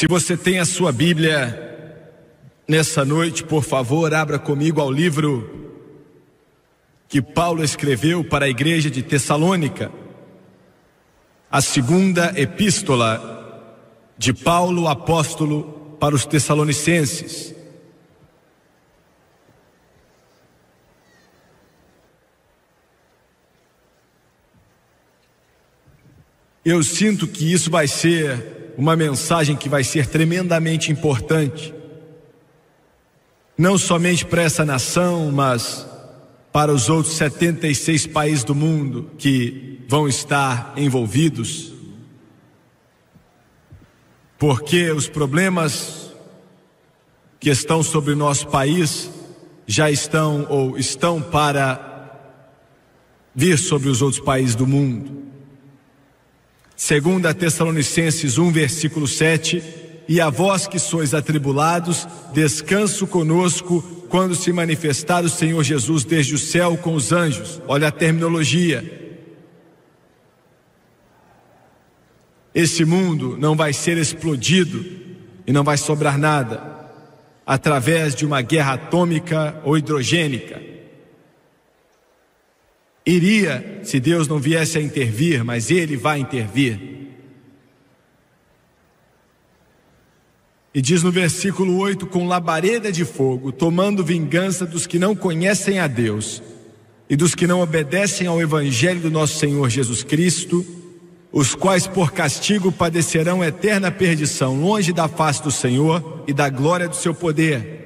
Se você tem a sua Bíblia nessa noite, por favor, abra comigo ao livro que Paulo escreveu para a igreja de Tessalônica, a segunda epístola de Paulo, apóstolo, para os Tessalonicenses. Eu sinto que isso vai ser uma mensagem que vai ser tremendamente importante, não somente para essa nação, mas para os outros 76 países do mundo que vão estar envolvidos, porque os problemas que estão sobre o nosso país já estão ou estão para vir sobre os outros países do mundo. Segunda Tessalonicenses 1, versículo 7, e a vós que sois atribulados, descanso conosco quando se manifestar o Senhor Jesus desde o céu com os anjos. Olha a terminologia. Esse mundo não vai ser explodido e não vai sobrar nada através de uma guerra atômica ou hidrogênica. Iria, se Deus não viesse a intervir, mas Ele vai intervir. E diz no versículo 8, com labareda de fogo, tomando vingança dos que não conhecem a Deus e dos que não obedecem ao Evangelho do nosso Senhor Jesus Cristo, os quais por castigo padecerão eterna perdição, longe da face do Senhor e da glória do seu poder,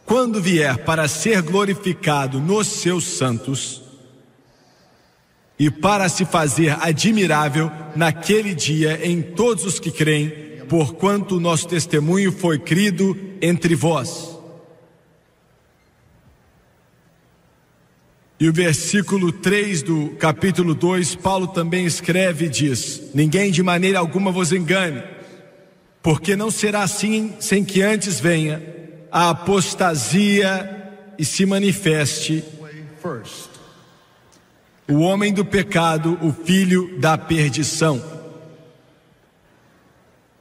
quando vier para ser glorificado nos seus santos e para se fazer admirável naquele dia em todos os que creem, porquanto o nosso testemunho foi crido entre vós. E o versículo 3 do capítulo 2, Paulo também escreve e diz: ninguém de maneira alguma vos engane, porque não será assim sem que antes venha a apostasia e se manifeste o homem do pecado, o filho da perdição.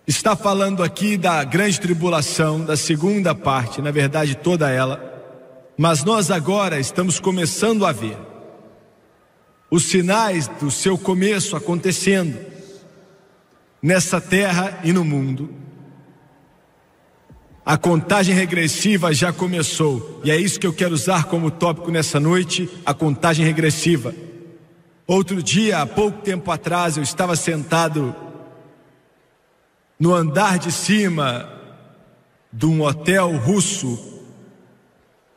Está falando aqui da grande tribulação, da segunda parte, na verdade toda ela, mas nós agora estamos começando a ver os sinais do seu começo acontecendo nessa terra e no mundo. A contagem regressiva já começou, e é isso que eu quero usar como tópico nessa noite, a contagem regressiva. Outro dia, há pouco tempo atrás, eu estava sentado no andar de cima de um hotel russo,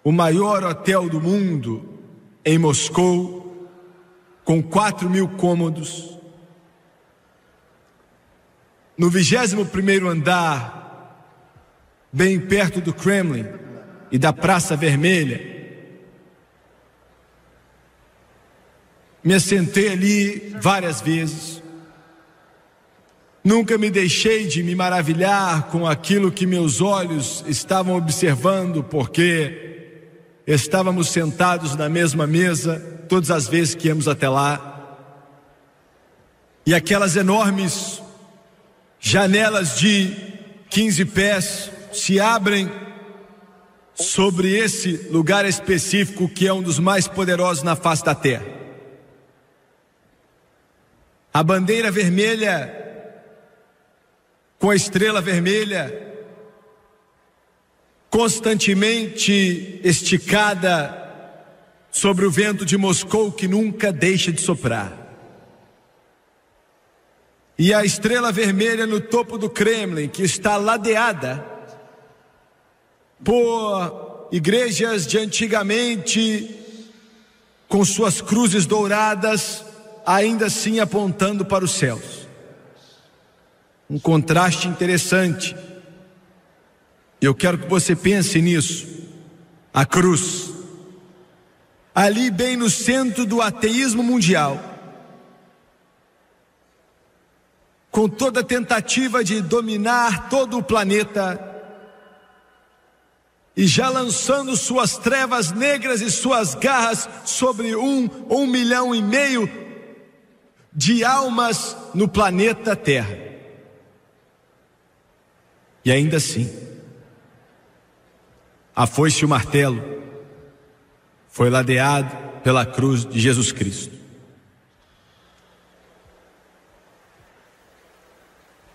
o maior hotel do mundo, em Moscou, com 4.000 cômodos. No 21º andar, bem perto do Kremlin e da Praça Vermelha, me assentei ali várias vezes. Nunca me deixei de me maravilhar com aquilo que meus olhos estavam observando, porque estávamos sentados na mesma mesa todas as vezes que íamos até lá, e aquelas enormes janelas de 15 pés se abrem sobre esse lugar específico que é um dos mais poderosos na face da terra. A bandeira vermelha com a estrela vermelha constantemente esticada sobre o vento de Moscou, que nunca deixa de soprar. E a estrela vermelha no topo do Kremlin, que está ladeada por igrejas de antigamente, com suas cruzes douradas, ainda assim apontando para os céus. Um contraste interessante. Eu quero que você pense nisso. A cruz, ali bem no centro do ateísmo mundial, com toda a tentativa de dominar todo o planeta, e já lançando suas trevas negras e suas garras sobre 1,5 milhão de almas no planeta Terra. E ainda assim, a foice e o martelo foi ladeado pela cruz de Jesus Cristo.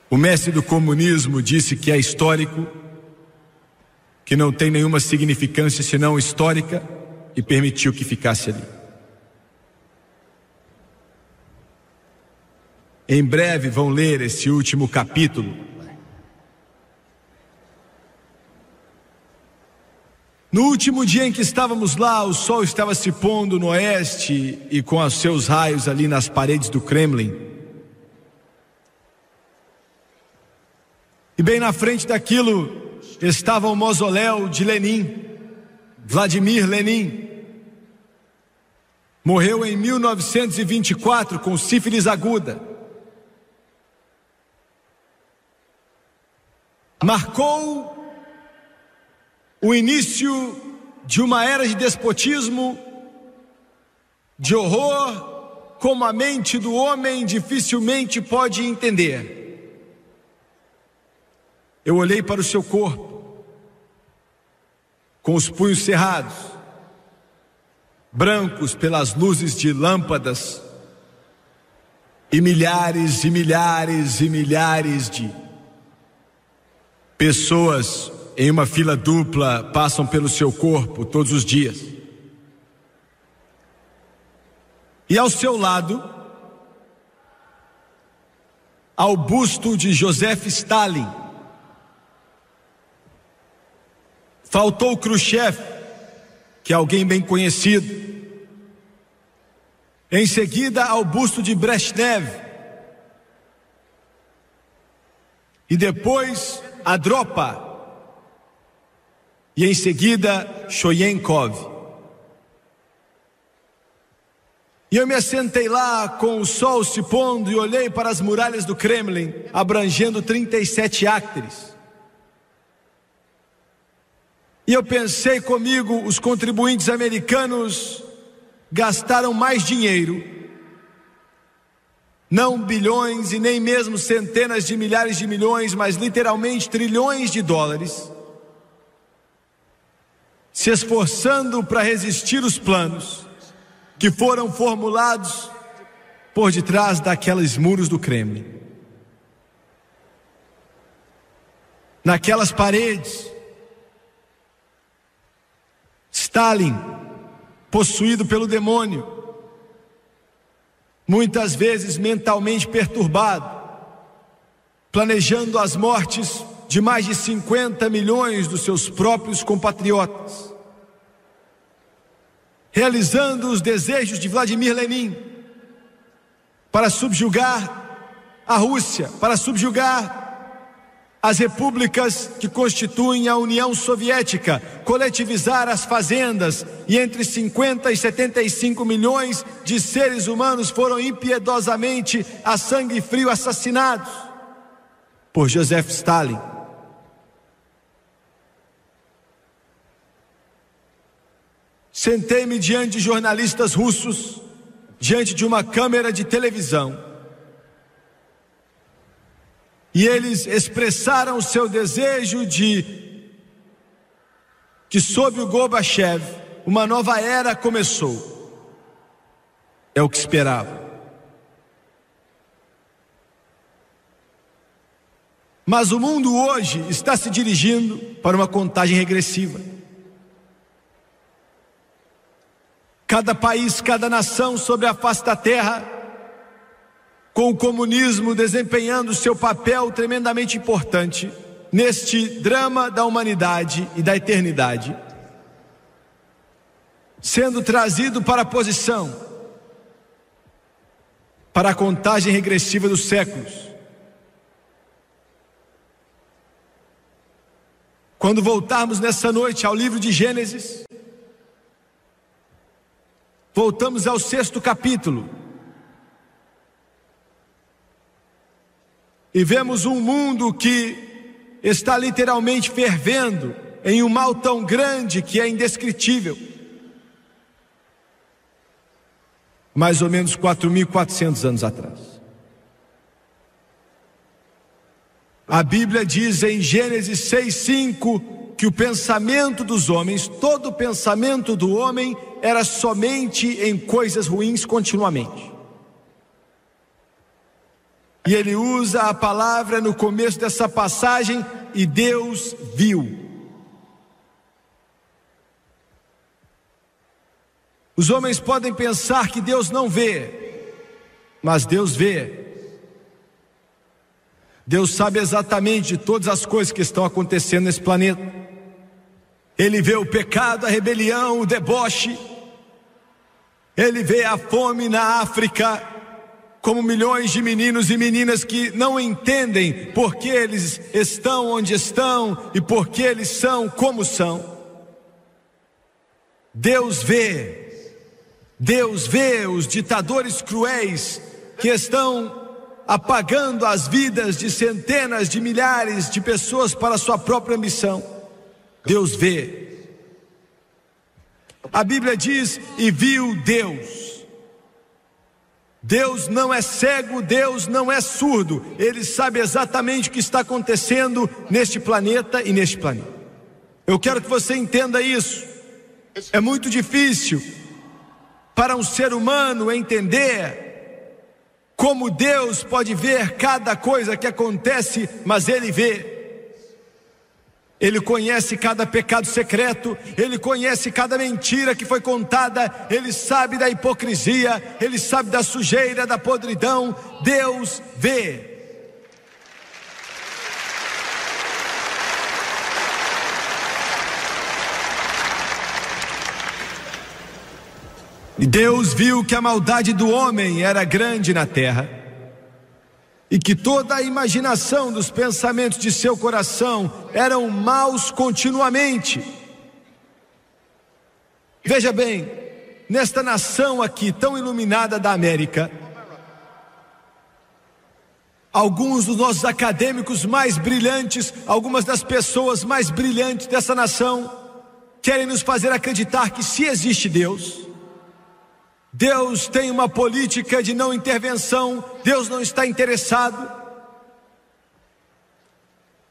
O mestre do comunismo disse que é histórico, que não tem nenhuma significância senão histórica, e permitiu que ficasse ali. Em breve vão ler esse último capítulo. No último dia em que estávamos lá, o sol estava se pondo no oeste e com os seus raios ali nas paredes do Kremlin. E bem na frente daquilo estava o mausoléu de Lenin, Vladimir Lenin. Morreu em 1924 com sífilis aguda. Marcou o início de uma era de despotismo, de horror, como a mente do homem dificilmente pode entender. Eu olhei para o seu corpo, com os punhos cerrados, brancos pelas luzes de lâmpadas, e milhares e milhares e milhares de pessoas em uma fila dupla passam pelo seu corpo todos os dias. E ao seu lado, há o busto de Joseph Stalin. Faltou Khrushchev, que é alguém bem conhecido. Em seguida, ao busto de Brezhnev. E depois, Andropov. E em seguida, Shoyenkov. E eu me assentei lá com o sol se pondo e olhei para as muralhas do Kremlin, abrangendo 37 acres. E eu pensei comigo, os contribuintes americanos gastaram mais dinheiro, não bilhões e nem mesmo centenas de milhares de milhões, mas literalmente trilhões de dólares, se esforçando para resistir os planos que foram formulados por detrás daqueles muros do Kremlin. Naquelas paredes, Stalin, possuído pelo demônio, muitas vezes mentalmente perturbado, planejando as mortes de mais de 50 milhões dos seus próprios compatriotas, realizando os desejos de Vladimir Lenin para subjugar a Rússia, para subjugar as repúblicas que constituem a União Soviética, coletivizar as fazendas, e entre 50 e 75 milhões de seres humanos foram impiedosamente a sangue frio assassinados por Joseph Stalin. Sentei-me diante de jornalistas russos, diante de uma câmera de televisão, e eles expressaram o seu desejo de que sob o Gorbachev uma nova era começou. É o que esperava. Mas o mundo hoje está se dirigindo para uma contagem regressiva. Cada país, cada nação sobre a face da terra, com o comunismo desempenhando seu papel tremendamente importante neste drama da humanidade e da eternidade, sendo trazido para a posição, para a contagem regressiva dos séculos. Quando voltarmos nessa noite ao livro de Gênesis, voltamos ao 6º capítulo, e vemos um mundo que está literalmente fervendo em um mal tão grande que é indescritível. Mais ou menos 4.400 anos atrás. A Bíblia diz em Gênesis 6:5 que o pensamento dos homens, todo o pensamento do homem era somente em coisas ruins continuamente. E ele usa a palavra no começo dessa passagem, e Deus viu. Os homens podem pensar que Deus não vê, mas Deus vê. Deus sabe exatamente de todas as coisas que estão acontecendo nesse planeta. Ele vê o pecado, a rebelião, o deboche. Ele vê a fome na África, como milhões de meninos e meninas que não entendem por que eles estão onde estão e por que eles são como são. Deus vê os ditadores cruéis que estão apagando as vidas de centenas de milhares de pessoas para a sua própria ambição. Deus vê. A Bíblia diz: e viu Deus. Deus não é cego, Deus não é surdo. Ele sabe exatamente o que está acontecendo neste planeta e neste planeta. Eu quero que você entenda isso. É muito difícil para um ser humano entender como Deus pode ver cada coisa que acontece, mas Ele vê. Ele conhece cada pecado secreto, Ele conhece cada mentira que foi contada, Ele sabe da hipocrisia, Ele sabe da sujeira, da podridão. Deus vê. E Deus viu que a maldade do homem era grande na terra, e que toda a imaginação dos pensamentos de seu coração eram maus continuamente. Veja bem, nesta nação aqui tão iluminada da América, alguns dos nossos acadêmicos mais brilhantes, algumas das pessoas mais brilhantes dessa nação, querem nos fazer acreditar que se existe Deus, Deus tem uma política de não intervenção, Deus não está interessado,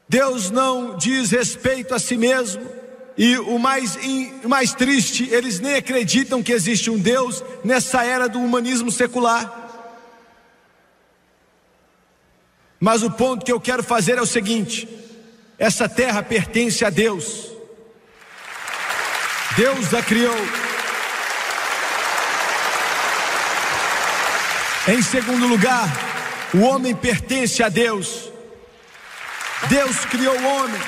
Deus não diz respeito a si mesmo, e o mais triste, eles nem acreditam que existe um Deus nessa era do humanismo secular. Mas o ponto que eu quero fazer é o seguinte: essa terra pertence a Deus, Deus a criou. Em segundo lugar, o homem pertence a Deus. Deus criou o homem.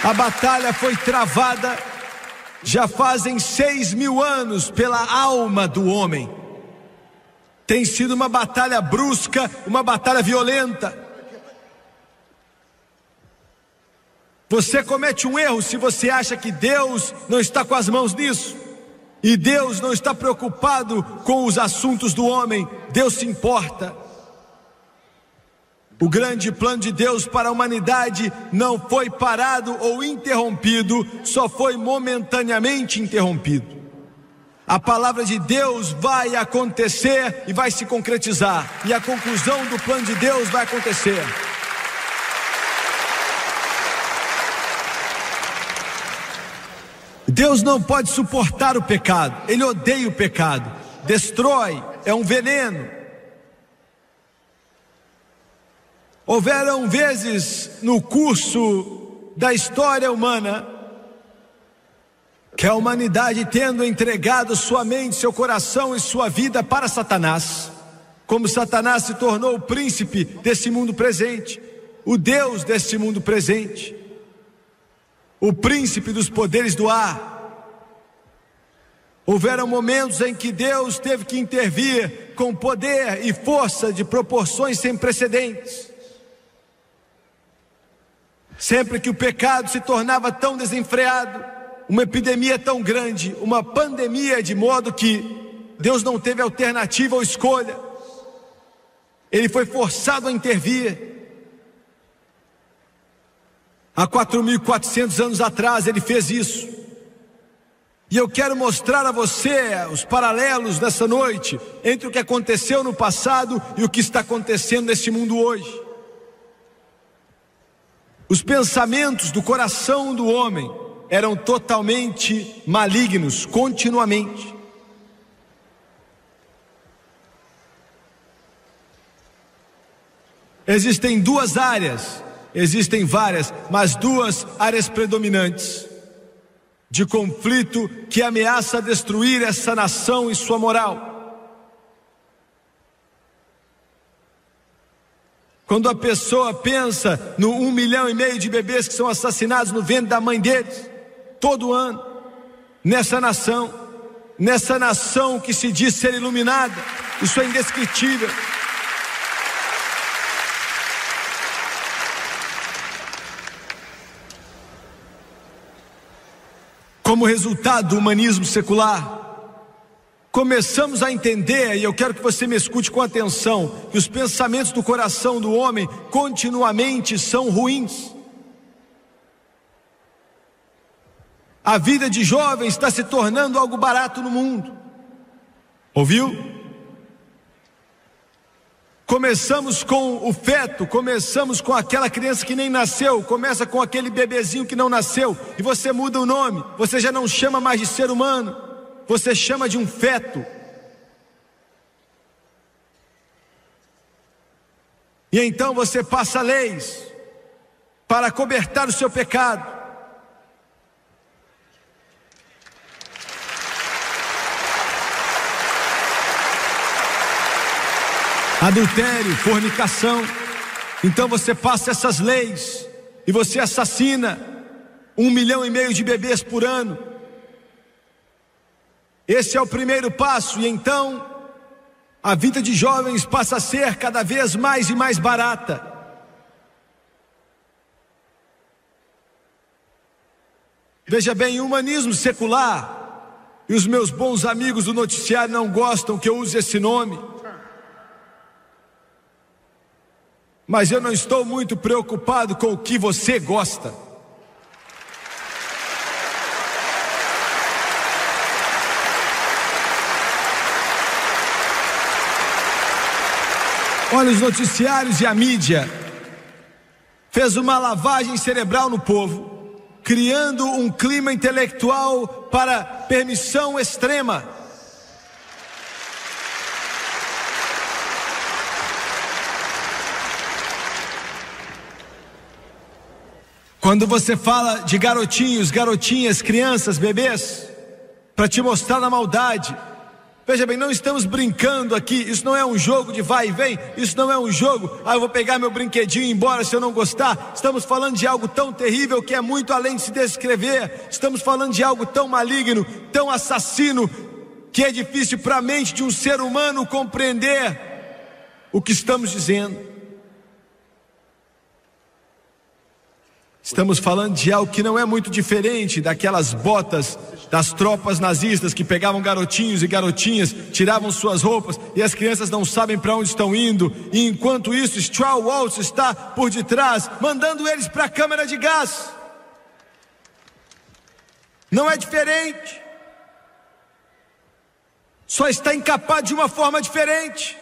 A batalha foi travada já fazem 6.000 anos pela alma do homem. Tem sido uma batalha brusca, uma batalha violenta. Você comete um erro se você acha que Deus não está com as mãos nisso. E Deus não está preocupado com os assuntos do homem. Deus se importa. O grande plano de Deus para a humanidade não foi parado ou interrompido, só foi momentaneamente interrompido. A palavra de Deus vai acontecer e vai se concretizar, e a conclusão do plano de Deus vai acontecer. Deus não pode suportar o pecado, Ele odeia o pecado, destrói, é um veneno. Houveram vezes no curso da história humana que a humanidade, tendo entregado sua mente, seu coração e sua vida para Satanás, como Satanás se tornou o príncipe desse mundo presente, o Deus desse mundo presente, o príncipe dos poderes do ar. Houveram momentos em que Deus teve que intervir com poder e força de proporções sem precedentes. Sempre que o pecado se tornava tão desenfreado, uma epidemia tão grande, uma pandemia, de modo que Deus não teve alternativa ou escolha, Ele foi forçado a intervir. Há 4.400 anos atrás Ele fez isso. E eu quero mostrar a você os paralelos nessa noite entre o que aconteceu no passado e o que está acontecendo neste mundo hoje. Os pensamentos do coração do homem eram totalmente malignos, continuamente. Existem duas áreas, existem várias, mas duas áreas predominantes de conflito que ameaça destruir essa nação e sua moral. Quando a pessoa pensa no 1,5 milhão de bebês que são assassinados no ventre da mãe deles, todo ano, nessa nação que se diz ser iluminada, isso é indescritível. Como resultado do humanismo secular, começamos a entender, e eu quero que você me escute com atenção, que os pensamentos do coração do homem continuamente são ruins. A vida de jovens está se tornando algo barato no mundo. Ouviu? Começamos com o feto, começamos com aquela criança que nem nasceu, começa com aquele bebezinho que não nasceu, e você muda o nome, você já não chama mais de ser humano, você chama de um feto. E então você passa leis para acobertar o seu pecado. Adultério, fornicação. Então você passa essas leis e você assassina 1,5 milhão de bebês por ano. Esse é o primeiro passo, e então a vida de jovens passa a ser cada vez mais e mais barata. Veja bem, o humanismo secular, e os meus bons amigos do noticiário não gostam que eu use esse nome, mas eu não estou muito preocupado com o que você gosta. Olha, os noticiários e a mídia fez uma lavagem cerebral no povo, criando um clima intelectual para permissão extrema. Quando você fala de garotinhos, garotinhas, crianças, bebês, para te mostrar a maldade. Veja bem, não estamos brincando aqui, isso não é um jogo de vai e vem, isso não é um jogo, eu vou pegar meu brinquedinho e ir embora se eu não gostar. Estamos falando de algo tão terrível que é muito além de se descrever. Estamos falando de algo tão maligno, tão assassino, que é difícil para a mente de um ser humano compreender o que estamos dizendo. Estamos falando de algo que não é muito diferente daquelas botas das tropas nazistas que pegavam garotinhos e garotinhas, tiravam suas roupas e as crianças não sabem para onde estão indo, e enquanto isso Straw Waltz está por detrás, mandando eles para a câmara de gás. Não é diferente, só está encapado de uma forma diferente.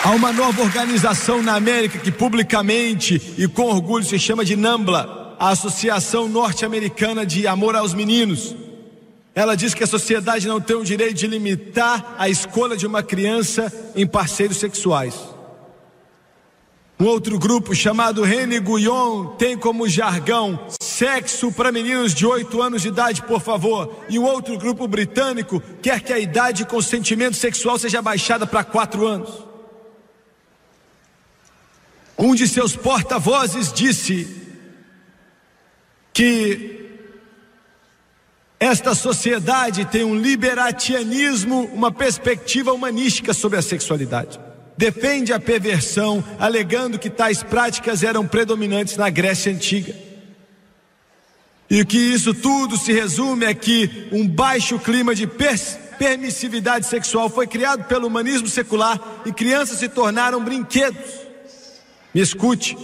Há uma nova organização na América que publicamente e com orgulho se chama de NAMBLA, a Associação Norte-Americana de Amor aos Meninos. Ela diz que a sociedade não tem o direito de limitar a escolha de uma criança em parceiros sexuais. Um outro grupo chamado René Guyon tem como jargão: sexo para meninos de 8 anos de idade, por favor. E um outro grupo britânico quer que a idade de consentimento sexual seja baixada para 4 anos. Um de seus porta-vozes disse que esta sociedade tem um liberatianismo, uma perspectiva humanística sobre a sexualidade. Defende a perversão, alegando que tais práticas eram predominantes na Grécia Antiga. E que isso tudo se resume é que um baixo clima de permissividade sexual foi criado pelo humanismo secular e crianças se tornaram brinquedos. Me escute.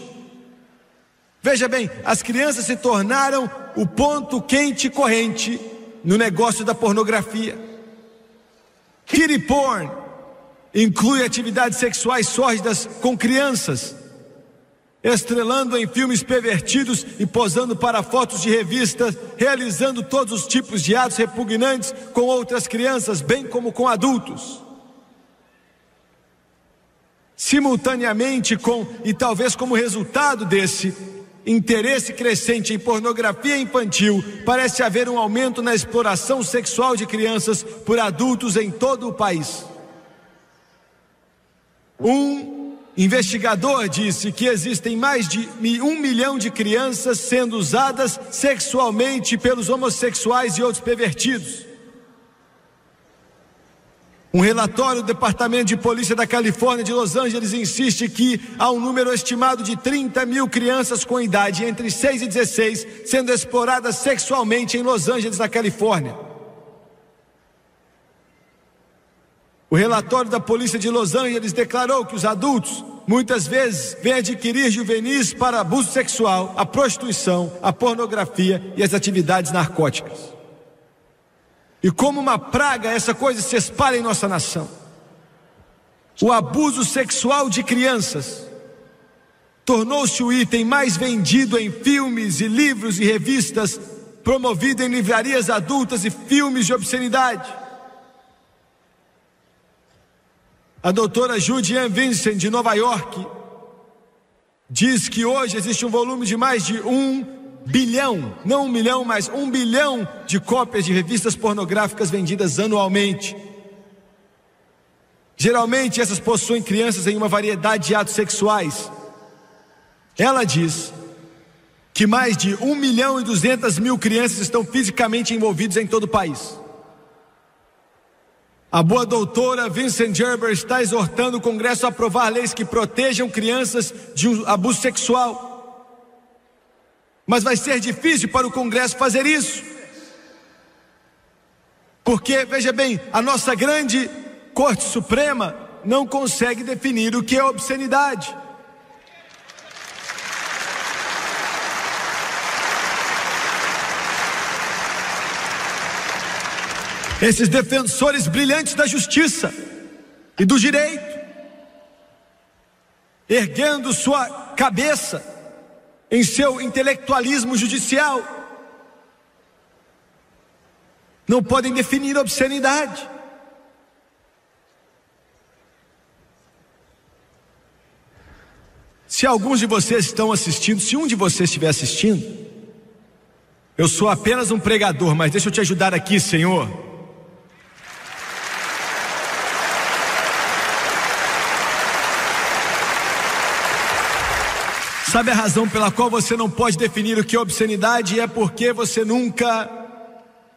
Veja bem, as crianças se tornaram o ponto quente corrente no negócio da pornografia. Kiddie porn inclui atividades sexuais sórdidas com crianças, estrelando em filmes pervertidos e posando para fotos de revistas, realizando todos os tipos de atos repugnantes com outras crianças, bem como com adultos. Simultaneamente e talvez como resultado desse interesse crescente em pornografia infantil, parece haver um aumento na exploração sexual de crianças por adultos em todo o país. Um investigador disse que existem mais de 1 milhão de crianças sendo usadas sexualmente pelos homossexuais e outros pervertidos. Um relatório do Departamento de Polícia da Califórnia de Los Angeles insiste que há um número estimado de 30 mil crianças com idade entre 6 e 16 sendo exploradas sexualmente em Los Angeles, na Califórnia. O relatório da Polícia de Los Angeles declarou que os adultos muitas vezes vêm adquirir juvenis para abuso sexual, a prostituição, a pornografia e as atividades narcóticas. E como uma praga, essa coisa se espalha em nossa nação. O abuso sexual de crianças tornou-se o item mais vendido em filmes e livros e revistas, promovido em livrarias adultas e filmes de obscenidade. A doutora Judy Vincent, de Nova York, diz que hoje existe um volume de mais de 1 bilhão, não 1 milhão, mas 1 bilhão de cópias de revistas pornográficas vendidas anualmente. Geralmente essas possuem crianças em uma variedade de atos sexuais. Ela diz que mais de 1 milhão e 200 mil crianças estão fisicamente envolvidas em todo o país. A boa doutora Vincent Gerber está exortando o Congresso a aprovar leis que protejam crianças de um abuso sexual. Mas vai ser difícil para o Congresso fazer isso. Porque, veja bem, a nossa grande Corte Suprema não consegue definir o que é obscenidade. Esses defensores brilhantes da justiça e do direito, erguendo sua cabeça em seu intelectualismo judicial, não podem definir obscenidade. Se alguns de vocês estão assistindo, se um de vocês estiver assistindo, eu sou apenas um pregador, mas deixa eu te ajudar aqui, Senhor. Sabe a razão pela qual você não pode definir o que é obscenidade? É porque você nunca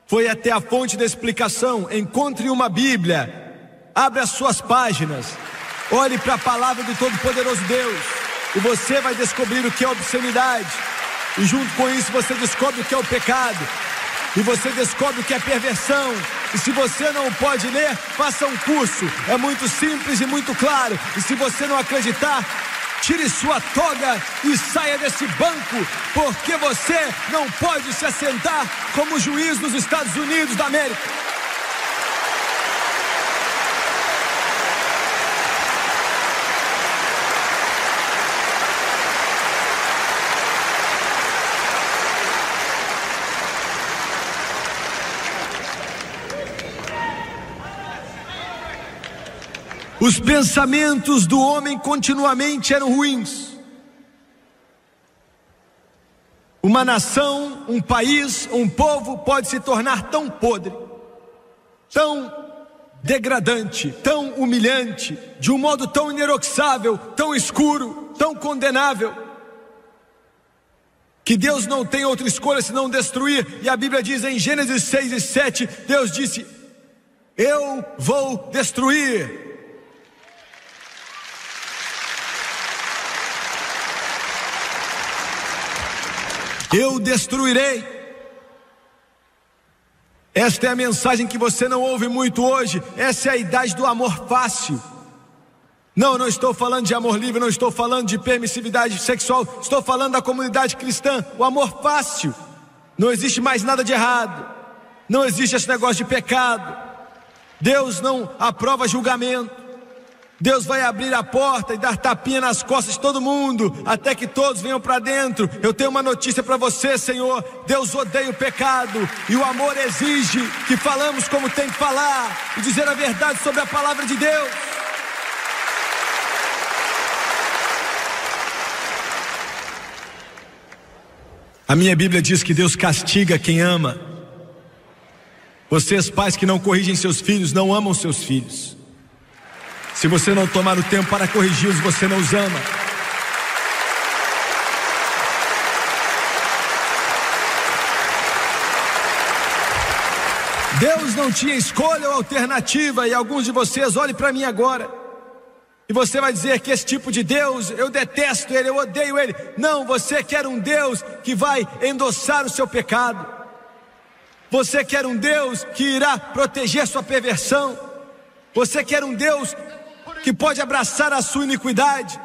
foi até a fonte da explicação. Encontre uma Bíblia, abra as suas páginas, olhe para a palavra do Todo-Poderoso Deus, e você vai descobrir o que é obscenidade. E junto com isso você descobre o que é o pecado, e você descobre o que é perversão. E se você não pode ler, faça um curso, é muito simples e muito claro. E se você não acreditar, tire sua toga e saia desse banco, porque você não pode se assentar como juiz nos Estados Unidos da América. Os pensamentos do homem continuamente eram ruins. Uma nação, um país, um povo pode se tornar tão podre, tão degradante, tão humilhante, de um modo tão ineroxável, tão escuro, tão condenável, que Deus não tem outra escolha senão destruir. E a Bíblia diz em Gênesis 6 e 7, Deus disse: eu vou destruir. Eu destruirei. Esta é a mensagem que você não ouve muito hoje. Essa é a idade do amor fácil. Não, não estou falando de amor livre, não estou falando de permissividade sexual. Estou falando da comunidade cristã. O amor fácil. Não existe mais nada de errado. Não existe esse negócio de pecado. Deus não aprova julgamento. Deus vai abrir a porta e dar tapinha nas costas de todo mundo, até que todos venham para dentro. Eu tenho uma notícia para você, Senhor. Deus odeia o pecado, e o amor exige que falamos como tem que falar e dizer a verdade sobre a palavra de Deus. A minha Bíblia diz que Deus castiga quem ama. Vocês, pais que não corrigem seus filhos, não amam seus filhos. Se você não tomar o tempo para corrigi-los, você não os ama. Deus não tinha escolha ou alternativa, e alguns de vocês olhem para mim agora, e você vai dizer que esse tipo de Deus, eu detesto ele, eu odeio ele. Não, você quer um Deus que vai endossar o seu pecado. Você quer um Deus que irá proteger sua perversão. Você quer um Deus que pode abraçar a sua iniquidade.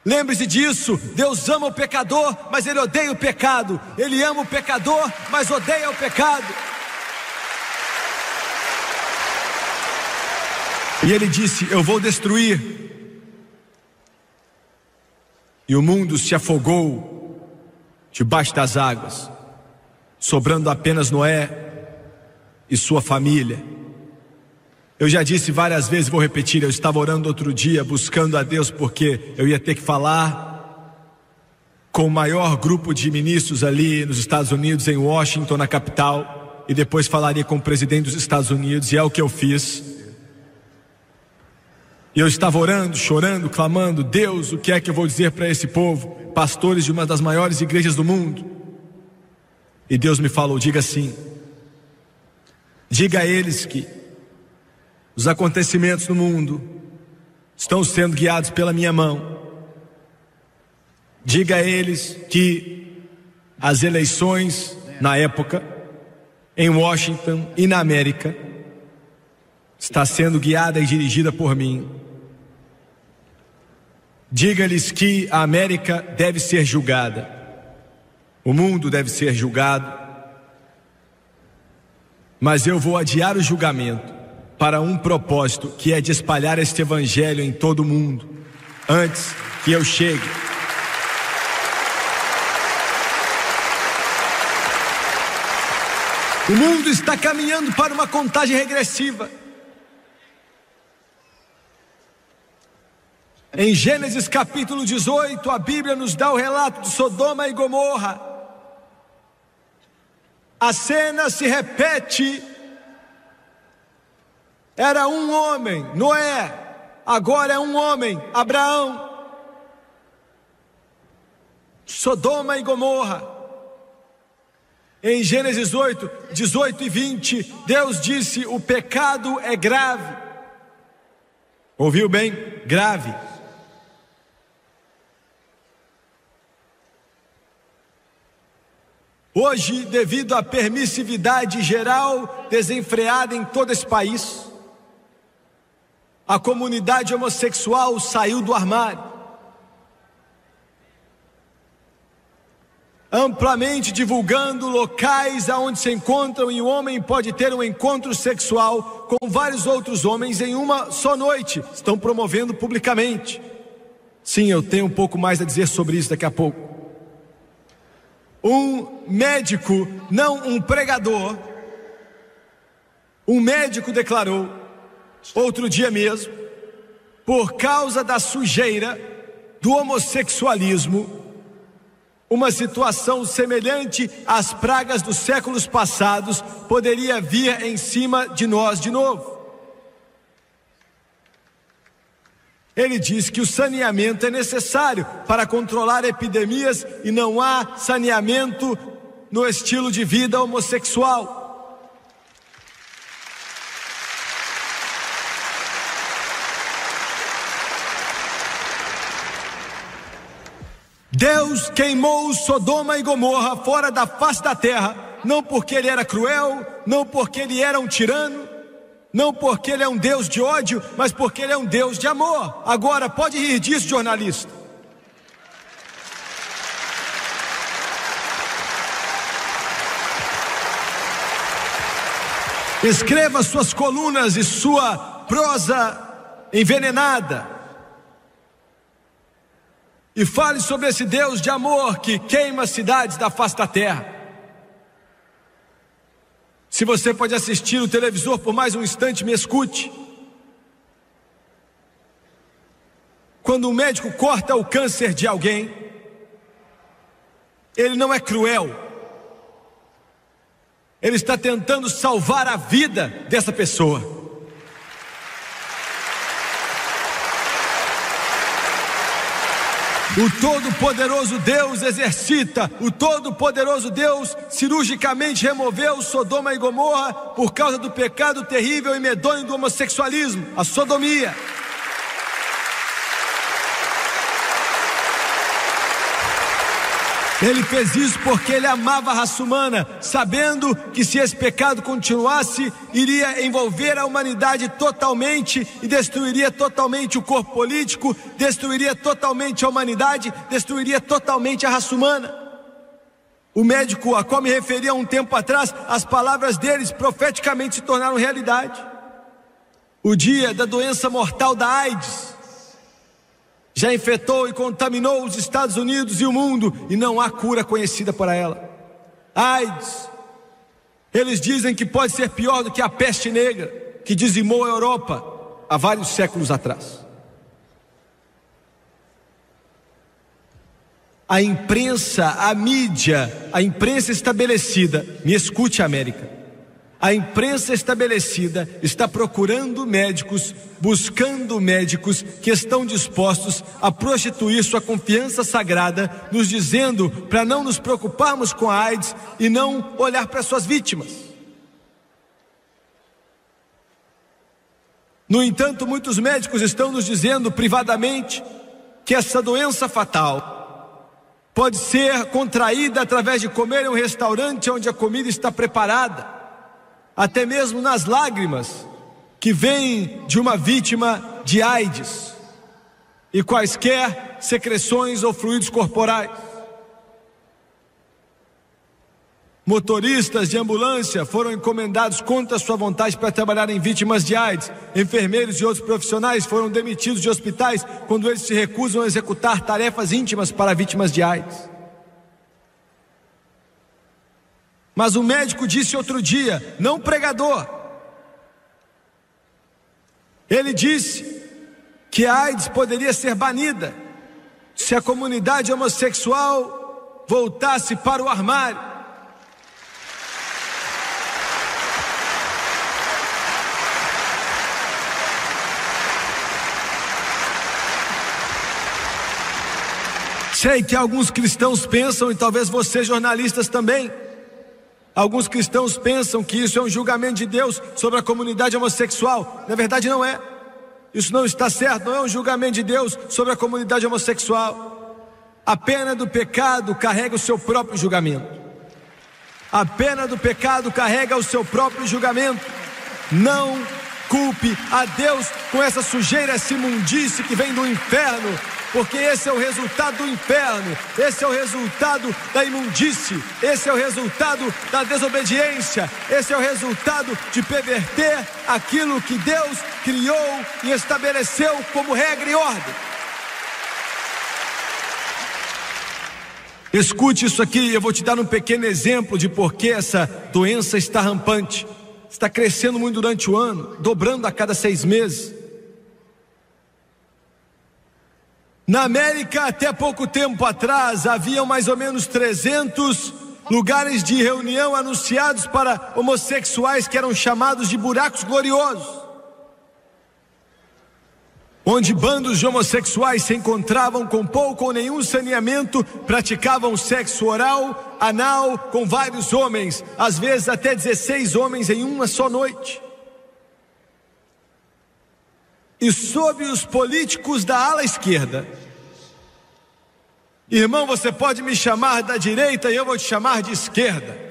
Lembre-se disso. Deus ama o pecador, mas Ele odeia o pecado. Ele ama o pecador, mas odeia o pecado. E Ele disse: eu vou destruir. E o mundo se afogou debaixo das águas, sobrando apenas Noé e sua família. Eu já disse várias vezes, vou repetir, eu estava orando outro dia, buscando a Deus, porque eu ia ter que falar com o maior grupo de ministros ali nos Estados Unidos, em Washington, na capital, e depois falaria com o presidente dos Estados Unidos, e é o que eu fiz. E eu estava orando, chorando, clamando: Deus, o que é que eu vou dizer para esse povo, pastores de uma das maiores igrejas do mundo? E Deus me falou: diga assim, diga a eles que os acontecimentos no mundo estão sendo guiados pela minha mão. Diga a eles que as eleições na época em Washington e na América está sendo guiada e dirigida por mim. Diga-lhes que a América deve ser julgada, o mundo deve ser julgado, mas eu vou adiar o julgamento para um propósito, que é de espalhar este evangelho em todo o mundo, antes que eu chegue. O mundo está caminhando para uma contagem regressiva. Em Gênesis capítulo 18, a Bíblia nos dá o relato de Sodoma e Gomorra. A cena se repete. Era um homem, Noé, agora é um homem, Abraão. Sodoma e Gomorra. Em Gênesis 8, 18 e 20, Deus disse: o pecado é grave. Ouviu bem? Grave. Hoje, devido à permissividade geral desenfreada em todo esse país, a comunidade homossexual saiu do armário, amplamente divulgando locais aonde se encontram e o homem pode ter um encontro sexual com vários outros homens em uma só noite. Estão promovendo publicamente. Sim, eu tenho um pouco mais a dizer sobre isso daqui a pouco. Um médico, não um pregador, um médico declarou outro dia mesmo, por causa da sujeira do homossexualismo, uma situação semelhante às pragas dos séculos passados poderia vir em cima de nós de novo. Ele diz que o saneamento é necessário para controlar epidemias e não há saneamento no estilo de vida homossexual. Deus queimou Sodoma e Gomorra fora da face da terra, não porque ele era cruel, não porque ele era um tirano, não porque ele é um Deus de ódio, mas porque ele é um Deus de amor. Agora, pode rir disso, jornalista. Escreva suas colunas e sua prosa envenenada. E fale sobre esse Deus de amor que queima as cidades da face da terra. Se você pode assistir o televisor por mais um instante, me escute. Quando um médico corta o câncer de alguém, ele não é cruel. Ele está tentando salvar a vida dessa pessoa. O Todo-Poderoso Deus exercita, o Todo-Poderoso Deus cirurgicamente removeu Sodoma e Gomorra por causa do pecado terrível e medonho do homossexualismo, a sodomia. Ele fez isso porque ele amava a raça humana, sabendo que se esse pecado continuasse, iria envolver a humanidade totalmente e destruiria totalmente o corpo político, destruiria totalmente a humanidade, destruiria totalmente a raça humana. O médico a qual me referi há um tempo atrás, as palavras deles profeticamente se tornaram realidade. O dia da doença mortal da AIDS já infectou e contaminou os Estados Unidos e o mundo, e não há cura conhecida para ela. AIDS, eles dizem que pode ser pior do que a peste negra, que dizimou a Europa há vários séculos atrás. A imprensa, a mídia, a imprensa estabelecida, me escute, América, a imprensa estabelecida está procurando médicos, buscando médicos que estão dispostos a prostituir sua confiança sagrada, nos dizendo para não nos preocuparmos com a AIDS e não olhar para suas vítimas. No entanto, muitos médicos estão nos dizendo privadamente que essa doença fatal pode ser contraída através de comer em um restaurante onde a comida está preparada, até mesmo nas lágrimas que vêm de uma vítima de AIDS e quaisquer secreções ou fluidos corporais. Motoristas de ambulância foram encomendados contra sua vontade para trabalhar em vítimas de AIDS. Enfermeiros e outros profissionais foram demitidos de hospitais quando eles se recusam a executar tarefas íntimas para vítimas de AIDS. Mas o médico disse outro dia, não pregador, ele disse que a AIDS poderia ser banida se a comunidade homossexual voltasse para o armário. Sei que alguns cristãos pensam, e talvez vocês jornalistas também, alguns cristãos pensam que isso é um julgamento de Deus sobre a comunidade homossexual. Na verdade não é. Isso não está certo, não é um julgamento de Deus sobre a comunidade homossexual. A pena do pecado carrega o seu próprio julgamento. A pena do pecado carrega o seu próprio julgamento. Não culpe a Deus com essa sujeira, essa imundície que vem do inferno, porque esse é o resultado do inferno, esse é o resultado da imundície, esse é o resultado da desobediência, esse é o resultado de perverter aquilo que Deus criou e estabeleceu como regra e ordem. Escute isso aqui, eu vou te dar um pequeno exemplo de por que essa doença está rampante. Está crescendo muito durante o ano, dobrando a cada 6 meses. Na América, até pouco tempo atrás, haviam mais ou menos 300 lugares de reunião anunciados para homossexuais que eram chamados de buracos gloriosos, onde bandos de homossexuais se encontravam com pouco ou nenhum saneamento, praticavam sexo oral, anal com vários homens, às vezes até 16 homens em uma só noite. E sob os políticos da ala esquerda, irmão, você pode me chamar da direita e eu vou te chamar de esquerda.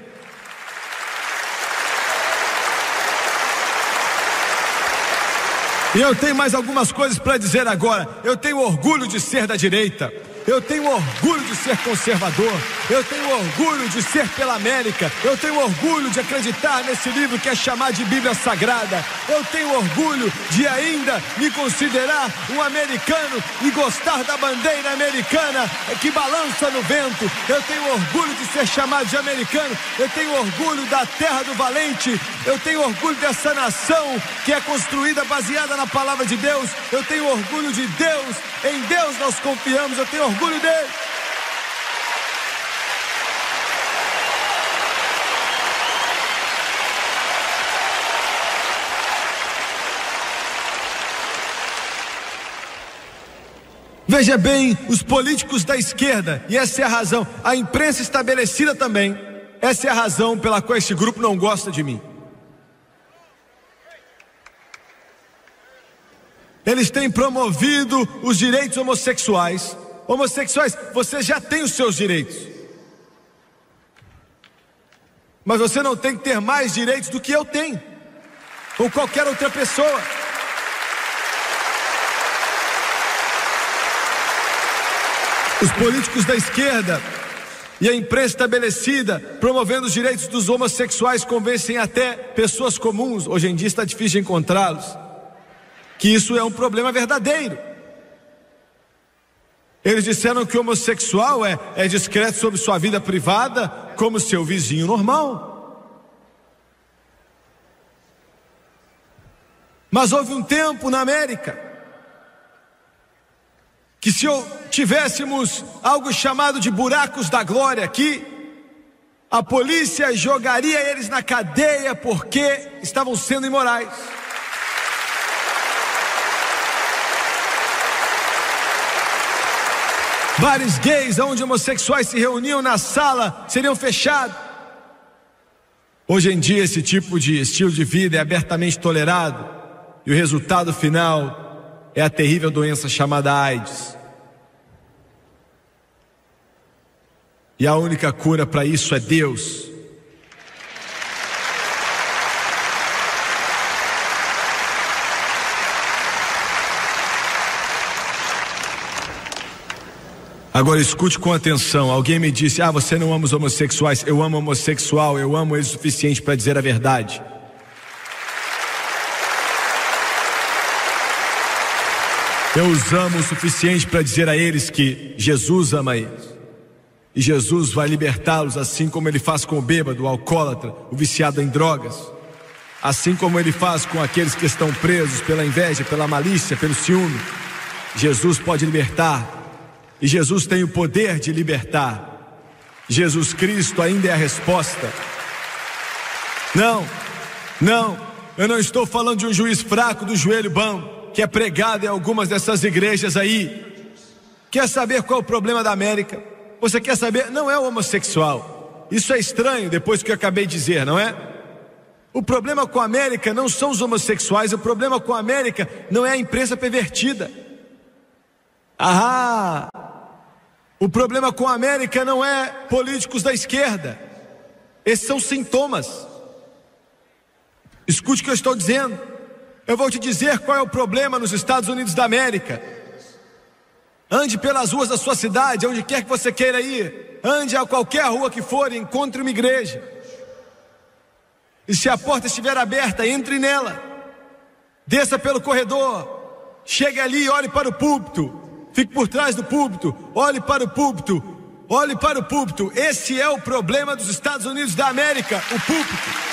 E eu tenho mais algumas coisas para dizer agora. Eu tenho orgulho de ser da direita. Eu tenho orgulho de ser conservador. Eu tenho orgulho de ser pela América. Eu tenho orgulho de acreditar nesse livro que é chamado de Bíblia Sagrada. Eu tenho orgulho de ainda me considerar um americano e gostar da bandeira americana que balança no vento. Eu tenho orgulho de ser chamado de americano. Eu tenho orgulho da terra do valente. Eu tenho orgulho dessa nação que é construída baseada na palavra de Deus. Eu tenho orgulho de Deus. Em Deus nós confiamos. Eu tenho orgulho dele. Veja bem, os políticos da esquerda, e essa é a razão, a imprensa estabelecida também, essa é a razão pela qual esse grupo não gosta de mim. Eles têm promovido os direitos homossexuais. Homossexuais, você já tem os seus direitos. Mas você não tem que ter mais direitos do que eu tenho, ou qualquer outra pessoa. Os políticos da esquerda e a imprensa estabelecida promovendo os direitos dos homossexuais convencem até pessoas comuns, hoje em dia está difícil de encontrá-los, que isso é um problema verdadeiro. Eles disseram que o homossexual é discreto sobre sua vida privada como seu vizinho normal. Mas houve um tempo na América que se tivéssemos algo chamado de buracos da glória aqui, a polícia jogaria eles na cadeia porque estavam sendo imorais. Bares gays onde homossexuais se reuniam na sala seriam fechados. Hoje em dia esse tipo de estilo de vida é abertamente tolerado e o resultado final é a terrível doença chamada AIDS. E a única cura para isso é Deus. Agora escute com atenção. Alguém me disse: você não ama os homossexuais. Eu amo homossexual, eu amo ele o suficiente para dizer a verdade. Eu os amo o suficiente para dizer a eles que Jesus ama eles. E Jesus vai libertá-los assim como ele faz com o bêbado, o alcoólatra, o viciado em drogas. Assim como ele faz com aqueles que estão presos pela inveja, pela malícia, pelo ciúme. Jesus pode libertar. E Jesus tem o poder de libertar. Jesus Cristo ainda é a resposta. Não, eu não estou falando de um juiz fraco do joelho bom que é pregado em algumas dessas igrejas aí. Quer saber qual é o problema da América? Você quer saber? Não é o homossexual. Isso é estranho depois do que eu acabei de dizer, não é? O problema com a América não são os homossexuais. O problema com a América não é a imprensa pervertida. O problema com a América não é políticos da esquerda. Esses são sintomas. Escute o que eu estou dizendo. Eu vou te dizer qual é o problema nos Estados Unidos da América. Ande pelas ruas da sua cidade, onde quer que você queira ir. Ande a qualquer rua que for e encontre uma igreja. E se a porta estiver aberta, entre nela. Desça pelo corredor. Chegue ali e olhe para o púlpito. Fique por trás do púlpito. Olhe para o púlpito. Olhe para o púlpito. Esse é o problema dos Estados Unidos da América, o púlpito.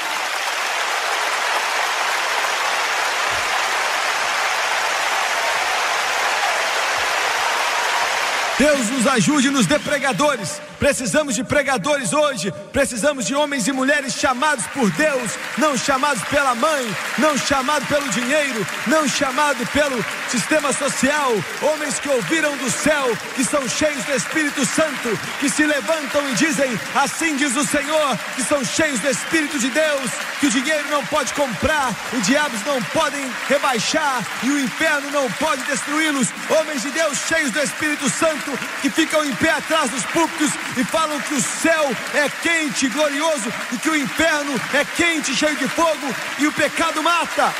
Deus nos ajude, nos dê pregadores. Precisamos de pregadores hoje. Precisamos de homens e mulheres chamados por Deus, não chamados pela mãe, não chamados pelo dinheiro, não chamados pelo sistema social. Homens que ouviram do céu, que são cheios do Espírito Santo, que se levantam e dizem: assim diz o Senhor, que são cheios do Espírito de Deus, que o dinheiro não pode comprar, os diabos não podem rebaixar e o inferno não pode destruí-los. Homens de Deus cheios do Espírito Santo, que ficam em pé atrás dos púlpitos e falam que o céu é quente, glorioso, e que o inferno é quente, cheio de fogo, e o pecado mata.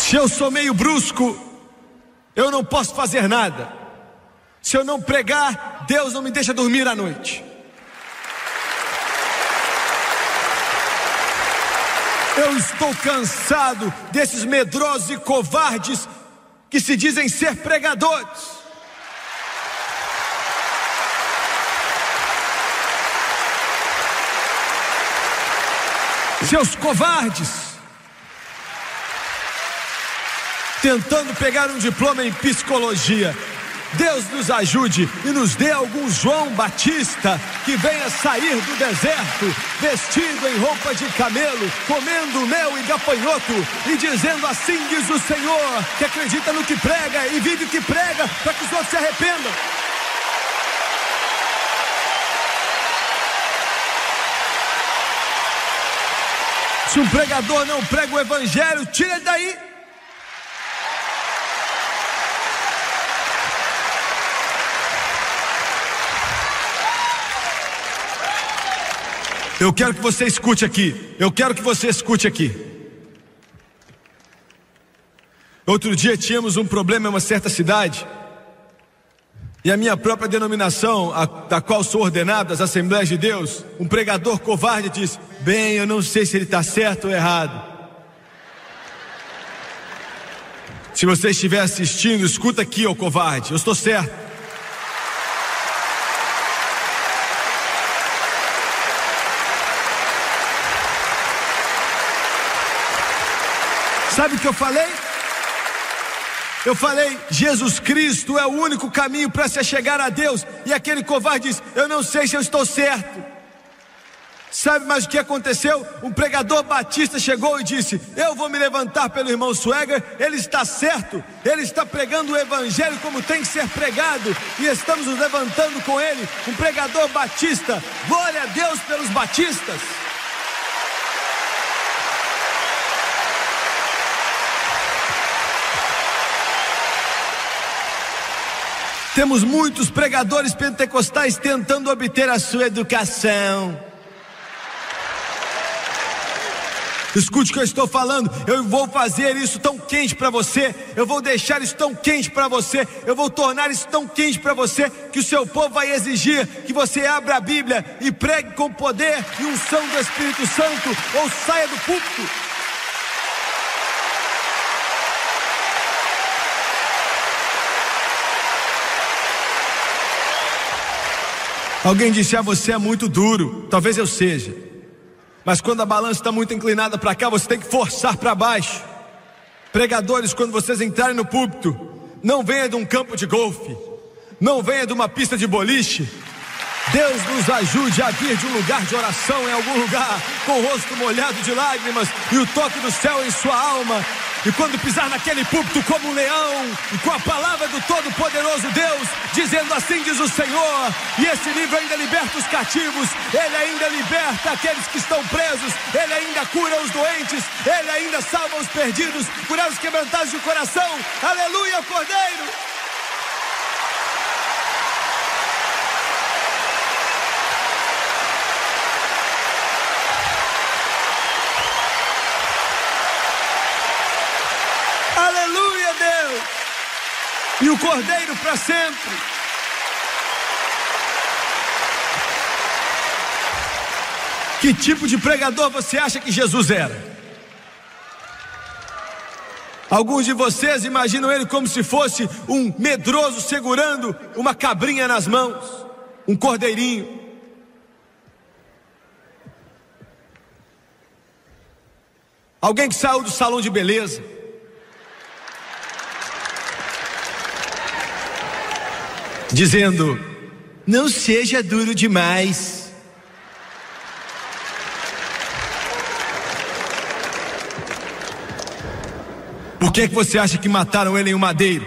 Se eu sou meio brusco, eu não posso fazer nada. Se eu não pregar, Deus não me deixa dormir à noite. Eu estou cansado desses medrosos e covardes que se dizem ser pregadores. Seus covardes, tentando pegar um diploma em psicologia. Deus nos ajude e nos dê algum João Batista que venha sair do deserto, vestido em roupa de camelo, comendo mel e gafanhoto, e dizendo: assim diz o Senhor, que acredita no que prega e vive o que prega, para que os outros se arrependam. Se um pregador não prega o evangelho, tira ele daí. Eu quero que você escute aqui. Eu quero que você escute aqui. Outro dia tínhamos um problema em uma certa cidade, e a minha própria denominação, da qual sou ordenado, as Assembleias de Deus, um pregador covarde disse: bem, eu não sei se ele está certo ou errado. Se você estiver assistindo, escuta aqui, ô covarde, eu estou certo. Sabe o que eu falei? Eu falei: Jesus Cristo é o único caminho para se chegar a Deus. E aquele covarde disse: eu não sei se eu estou certo. Sabe mais o que aconteceu? Um pregador batista chegou e disse: eu vou me levantar pelo irmão Swagger, ele está certo, ele está pregando o evangelho como tem que ser pregado, e estamos nos levantando com ele. Um pregador batista, glória a Deus pelos batistas. Temos muitos pregadores pentecostais tentando obter a sua educação. Escute o que eu estou falando. Eu vou fazer isso tão quente para você. Eu vou deixar isso tão quente para você. Eu vou tornar isso tão quente para você que o seu povo vai exigir que você abra a Bíblia e pregue com poder e unção do Espírito Santo, ou saia do púlpito. Alguém disse: você é muito duro. Talvez eu seja, mas quando a balança está muito inclinada para cá, você tem que forçar para baixo. Pregadores, quando vocês entrarem no púlpito, não venha de um campo de golfe, não venha de uma pista de boliche. Deus nos ajude a vir de um lugar de oração, em algum lugar, com o rosto molhado de lágrimas e o toque do céu em sua alma. E quando pisar naquele púlpito como um leão, e com a palavra do Todo-Poderoso Deus, dizendo: assim diz o Senhor, e esse livro ainda liberta os cativos, ele ainda liberta aqueles que estão presos, ele ainda cura os doentes, ele ainda salva os perdidos, cura os quebrantados de coração. Aleluia, Cordeiro! Aleluia, Deus! E o Cordeiro para sempre. Que tipo de pregador você acha que Jesus era? Alguns de vocês imaginam ele como se fosse um medroso segurando uma cabrinha nas mãos, um cordeirinho. Alguém que saiu do salão de beleza, dizendo: não seja duro demais. Por que você acha que mataram ele em um madeiro?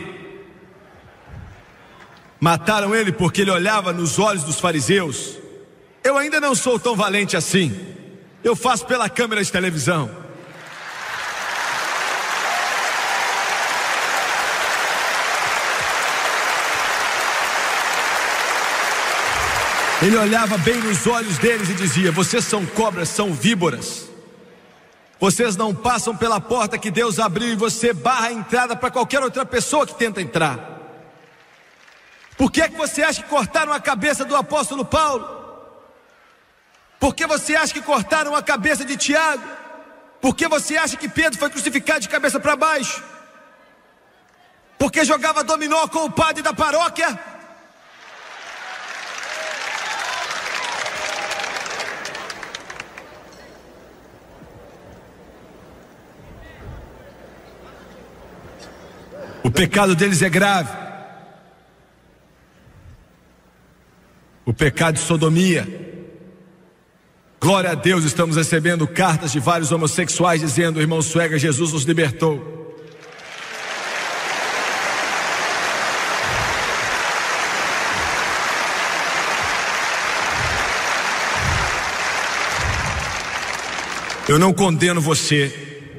Mataram ele porque ele olhava nos olhos dos fariseus. Eu ainda não sou tão valente assim. Eu faço pela câmera de televisão. Ele olhava bem nos olhos deles e dizia: vocês são cobras, são víboras. Vocês não passam pela porta que Deus abriu e você barra a entrada para qualquer outra pessoa que tenta entrar. Por que você acha que cortaram a cabeça do apóstolo Paulo? Por que você acha que cortaram a cabeça de Tiago? Por que você acha que Pedro foi crucificado de cabeça para baixo? Porque jogava dominó com o padre da paróquia? O pecado deles é grave. O pecado de sodomia. Glória a Deus, estamos recebendo cartas de vários homossexuais dizendo: irmão Suega, Jesus nos libertou. Eu não condeno você,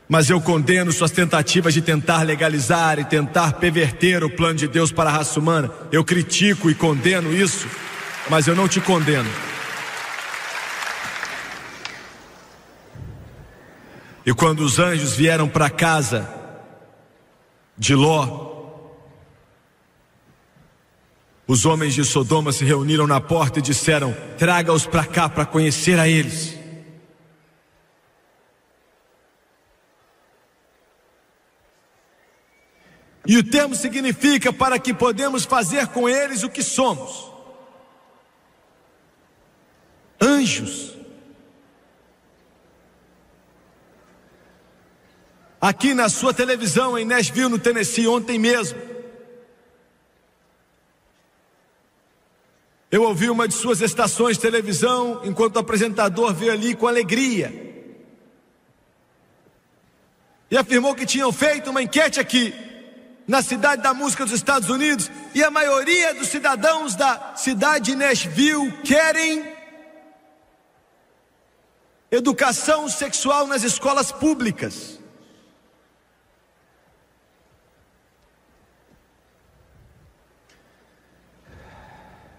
mas eu condeno suas tentativas de tentar legalizar e tentar perverter o plano de Deus para a raça humana. Eu critico e condeno isso, mas eu não te condeno. E quando os anjos vieram para a casa de Ló, os homens de Sodoma se reuniram na porta e disseram: traga-os para cá para conhecer a eles. E o termo significa para que podemos fazer com eles o que somos. Anjos. Aqui na sua televisão em Nashville, no Tennessee, ontem mesmo, eu ouvi uma de suas estações de televisão, enquanto o apresentador veio ali com alegria e afirmou que tinham feito uma enquete aqui na cidade da música dos Estados Unidos, e a maioria dos cidadãos da cidade de Nashville querem educação sexual nas escolas públicas.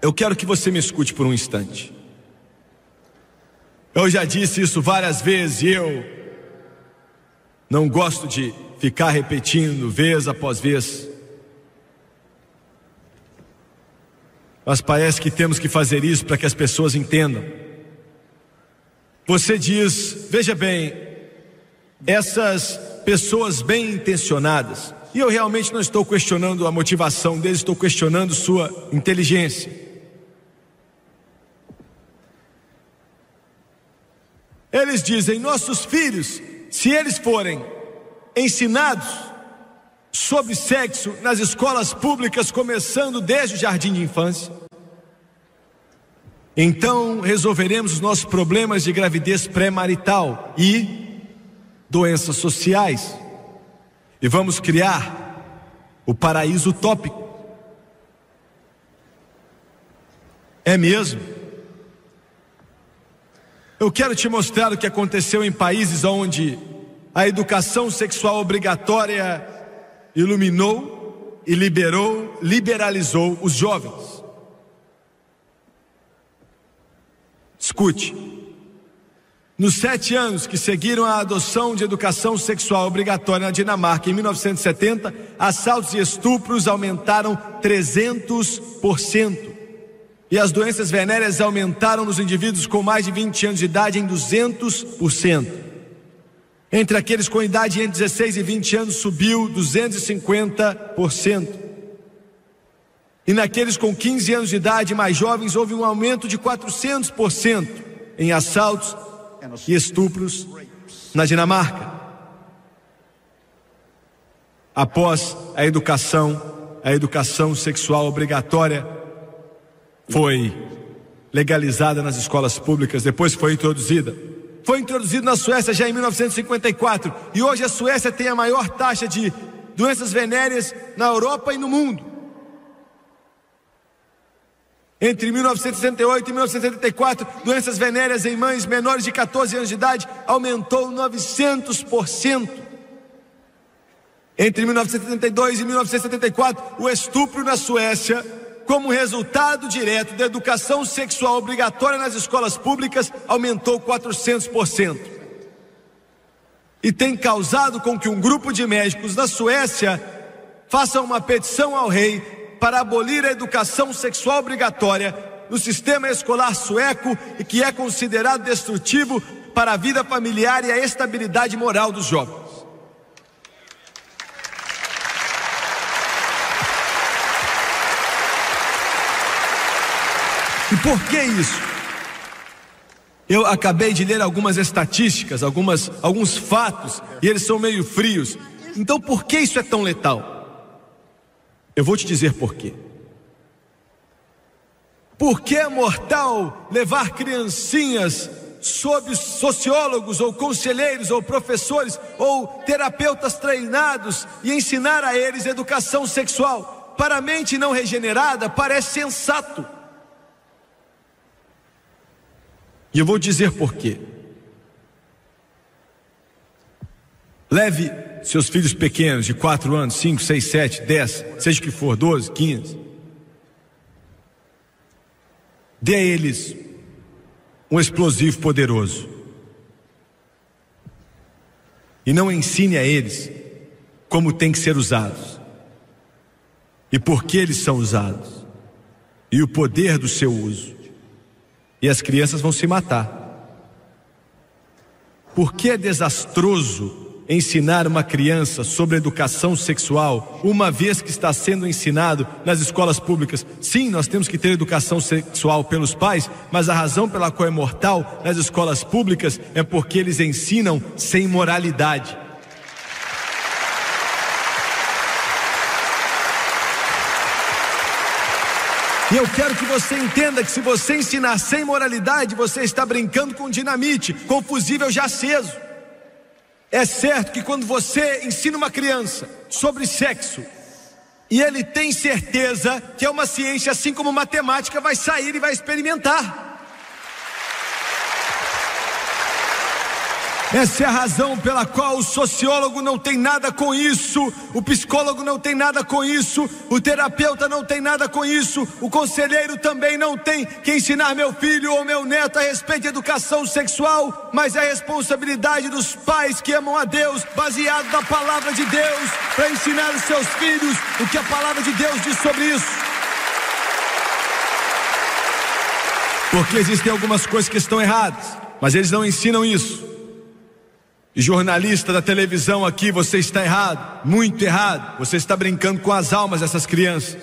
Eu quero que você me escute por um instante. Eu já disse isso várias vezes e eu não gosto de ficar repetindo vez após vez. Mas parece que temos que fazer isso para que as pessoas entendam. Você diz, veja bem, essas pessoas bem intencionadas, e eu realmente não estou questionando a motivação deles, estou questionando sua inteligência. Eles dizem: nossos filhos, se eles forem ensinados sobre sexo nas escolas públicas, começando desde o jardim de infância, então resolveremos os nossos problemas de gravidez pré-marital e doenças sociais, e vamos criar o paraíso utópico. É mesmo? Eu quero te mostrar o que aconteceu em países onde a educação sexual obrigatória iluminou e liberalizou os jovens. Escute. Nos 7 anos que seguiram a adoção de educação sexual obrigatória na Dinamarca, em 1970, assaltos e estupros aumentaram 300%. E as doenças venéreas aumentaram nos indivíduos com mais de 20 anos de idade em 200%. Entre aqueles com idade entre 16 e 20 anos subiu 250%. E naqueles com 15 anos de idade mais jovens houve um aumento de 400% em assaltos e estupros na Dinamarca. Após a educação sexual obrigatória foi legalizada nas escolas públicas, depois foi introduzida. Foi introduzido na Suécia já em 1954, e hoje a Suécia tem a maior taxa de doenças venéreas na Europa e no mundo. Entre 1968 e 1974, doenças venéreas em mães menores de 14 anos de idade aumentou 900%. Entre 1972 e 1974, o estupro na Suécia, como resultado direto da educação sexual obrigatória nas escolas públicas, aumentou 400%. e tem causado com que um grupo de médicos da Suécia faça uma petição ao rei para abolir a educação sexual obrigatória no sistema escolar sueco, e que é considerado destrutivo para a vida familiar e a estabilidade moral dos jovens. E por que isso? Eu acabei de ler algumas estatísticas, alguns fatos, e eles são meio frios. Então por que isso é tão letal? Eu vou te dizer por quê. Por que é mortal levar criancinhas sob sociólogos ou conselheiros ou professores ou terapeutas treinados e ensinar a eles educação sexual? Para a mente não regenerada parece sensato. E eu vou dizer por quê. Leve seus filhos pequenos de 4 anos, 5, 6, 7, 10, seja o que for, 12, 15. Dê a eles um explosivo poderoso. E não ensine a eles como tem que ser usados. E por que eles são usados. E o poder do seu uso. E as crianças vão se matar. Por que é desastroso ensinar uma criança sobre educação sexual, uma vez que está sendo ensinado nas escolas públicas? Sim, nós temos que ter educação sexual pelos pais, mas a razão pela qual é mortal nas escolas públicas é porque eles ensinam sem moralidade. E eu quero que você entenda que se você ensinar sem moralidade, você está brincando com dinamite, com fusível já aceso. É certo que quando você ensina uma criança sobre sexo, e ele tem certeza que é uma ciência, assim como matemática, vai sair e vai experimentar. Essa é a razão pela qual o sociólogo não tem nada com isso, o psicólogo não tem nada com isso, o terapeuta não tem nada com isso, o conselheiro também não tem que ensinar meu filho ou meu neto a respeito de educação sexual, mas é a responsabilidade dos pais que amam a Deus, baseado na palavra de Deus, para ensinar os seus filhos o que a palavra de Deus diz sobre isso. Porque existem algumas coisas que estão erradas, mas eles não ensinam isso. E jornalista da televisão aqui, você está errado, muito errado. Você está brincando com as almas dessas crianças.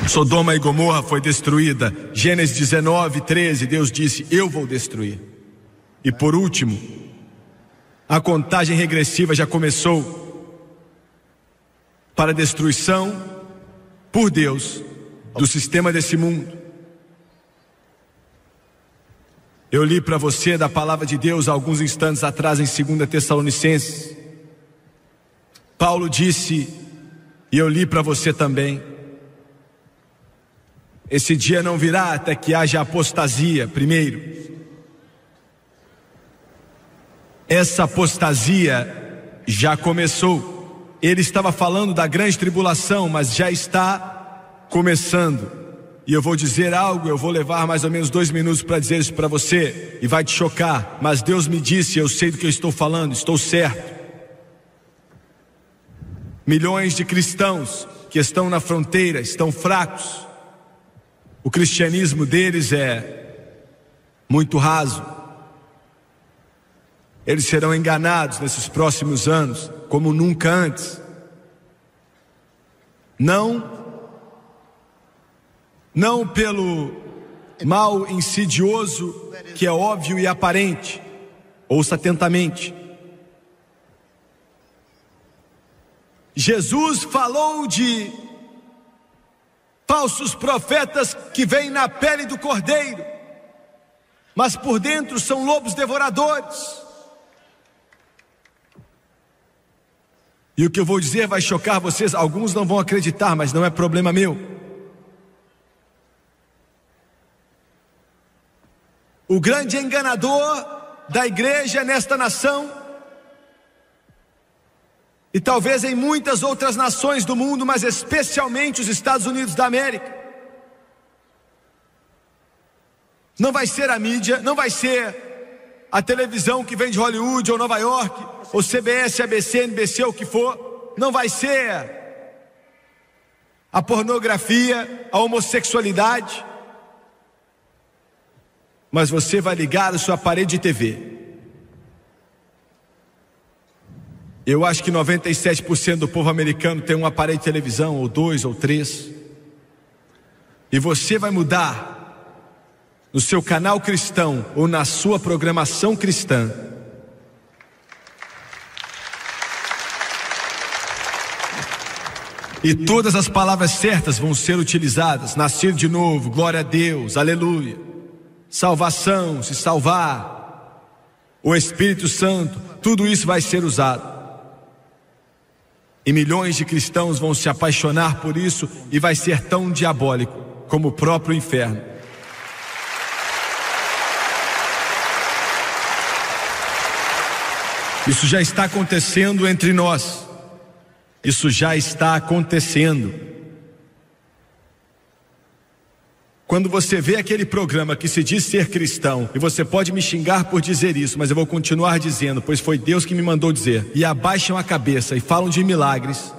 Sodoma e Gomorra foi destruída. Gênesis 19, 13, Deus disse: eu vou destruir. E por último, a contagem regressiva já começou para a destruição por Deus do sistema desse mundo. Eu li para você da palavra de Deus há alguns instantes atrás em 2 Tessalonicenses. Paulo disse, e eu li para você também: esse dia não virá até que haja apostasia primeiro. Essa apostasia já começou. Ele estava falando da grande tribulação, mas já está começando. E eu vou dizer algo, eu vou levar mais ou menos 2 minutos para dizer isso para você, e vai te chocar, mas Deus me disse, eu sei do que eu estou falando, estou certo. Milhões de cristãos que estão na fronteira estão fracos. O cristianismo deles é muito raso. Eles serão enganados nesses próximos anos como nunca antes. Não pelo mal insidioso que é óbvio e aparente. Ouça atentamente. Jesus falou de falsos profetas que vêm na pele do cordeiro, mas por dentro são lobos devoradores. E o que eu vou dizer vai chocar vocês, alguns não vão acreditar, mas não é problema meu. O grande enganador da igreja nesta nação, e talvez em muitas outras nações do mundo, mas especialmente os Estados Unidos da América, Não vai ser a mídia, não vai ser a televisão que vem de Hollywood ou Nova York, ou CBS, ABC, NBC, o que for. Não vai ser a pornografia, a homossexualidade. Mas você vai ligar a sua parede de TV. Eu acho que 97% do povo americano tem um aparelho de televisão, ou 2 ou 3. E você vai mudar no seu canal cristão ou na sua programação cristã e todas as palavras certas vão ser utilizadas. Nascer de novo, glória a Deus, aleluia, salvação, se salvar, o Espírito Santo, tudo isso vai ser usado. E milhões de cristãos vão se apaixonar por isso, e vai ser tão diabólico como o próprio inferno. Isso já está acontecendo entre nós. Isso já está acontecendo. Quando você vê aquele programa que se diz ser cristão, e você pode me xingar por dizer isso, mas eu vou continuar dizendo, pois foi Deus que me mandou dizer, e abaixam a cabeça e falam de milagres,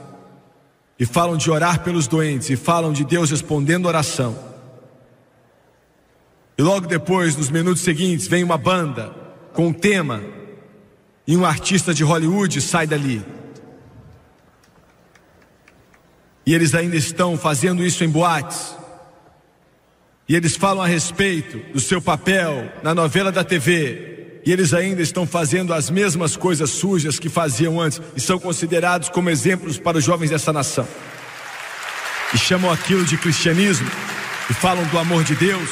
e falam de orar pelos doentes, e falam de Deus respondendo oração, e logo depois, nos minutos seguintes, vem uma banda com um tema, e um artista de Hollywood sai dali, e eles ainda estão fazendo isso em boates. E eles falam a respeito do seu papel na novela da TV. E eles ainda estão fazendo as mesmas coisas sujas que faziam antes. E são considerados como exemplos para os jovens dessa nação. E chamam aquilo de cristianismo. E falam do amor de Deus.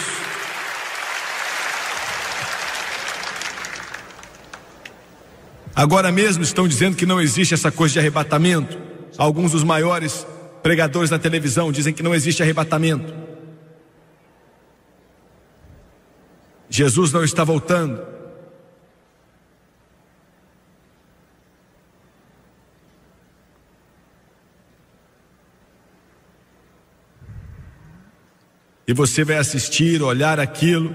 Agora mesmo estão dizendo que não existe essa coisa de arrebatamento. Alguns dos maiores pregadores da televisão dizem que não existe arrebatamento. Jesus não está voltando. E você vai assistir, olhar aquilo,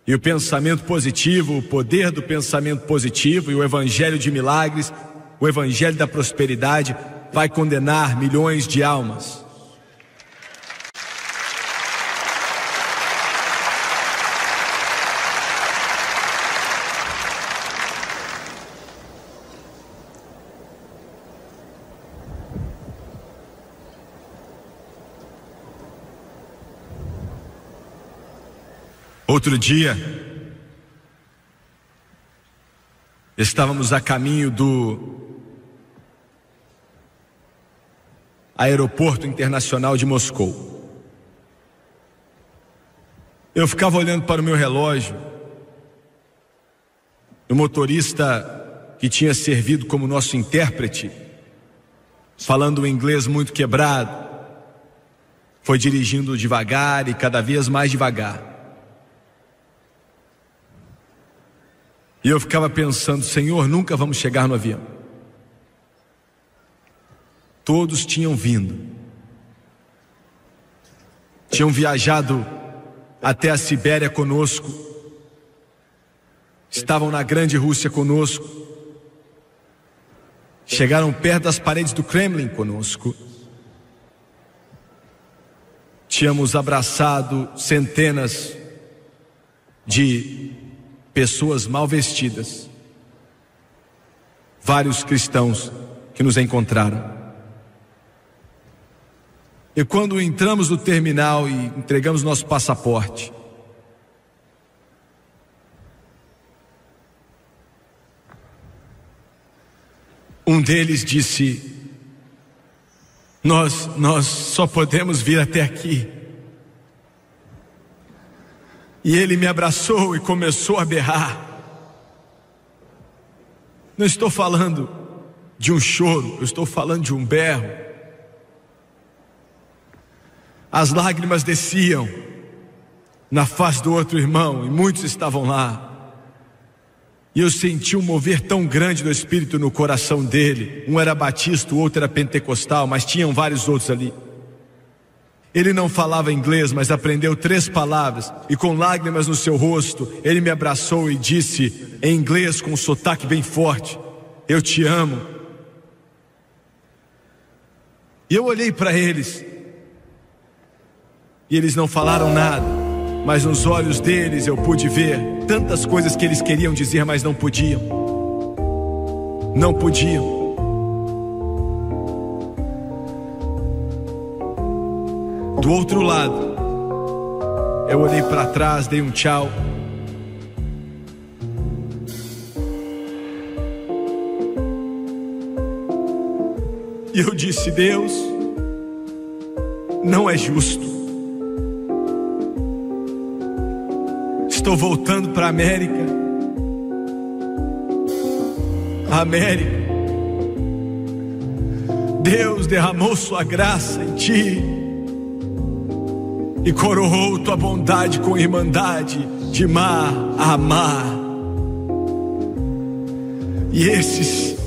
e o pensamento positivo, o poder do pensamento positivo e o evangelho de milagres, o evangelho da prosperidade vai condenar milhões de almas. Outro dia, estávamos a caminho do aeroporto internacional de Moscou. Eu ficava olhando para o meu relógio. O motorista que tinha servido como nosso intérprete, falando um inglês muito quebrado, foi dirigindo devagar e cada vez mais devagar. E eu ficava pensando, Senhor, nunca vamos chegar no avião. Todos tinham vindo. Tinham viajado até a Sibéria conosco. Estavam na grande Rússia conosco. Chegaram perto das paredes do Kremlin conosco. Tínhamos abraçado centenas de pessoas mal vestidas, vários cristãos que nos encontraram. E quando entramos no terminal e entregamos nosso passaporte, um deles disse: nós só podemos vir até aqui. E ele me abraçou e começou a berrar. Não estou falando de um choro, eu estou falando de um berro. As lágrimas desciam na face do outro irmão, e muitos estavam lá. E eu senti um mover tão grande do Espírito no coração dele. Um era batista, o outro era pentecostal, mas tinham vários outros ali. Ele não falava inglês, mas aprendeu 3 palavras, e com lágrimas no seu rosto, ele me abraçou e disse em inglês com um sotaque bem forte: eu te amo. E eu olhei para eles, e eles não falaram nada, mas nos olhos deles eu pude ver tantas coisas que eles queriam dizer, mas não podiam. Não podiam. Do outro lado, eu olhei para trás, dei um tchau. E eu disse: Deus, não é justo. Estou voltando para a América. A América. Deus derramou sua graça em ti e coroou tua bondade com irmandade de mar a mar. E esses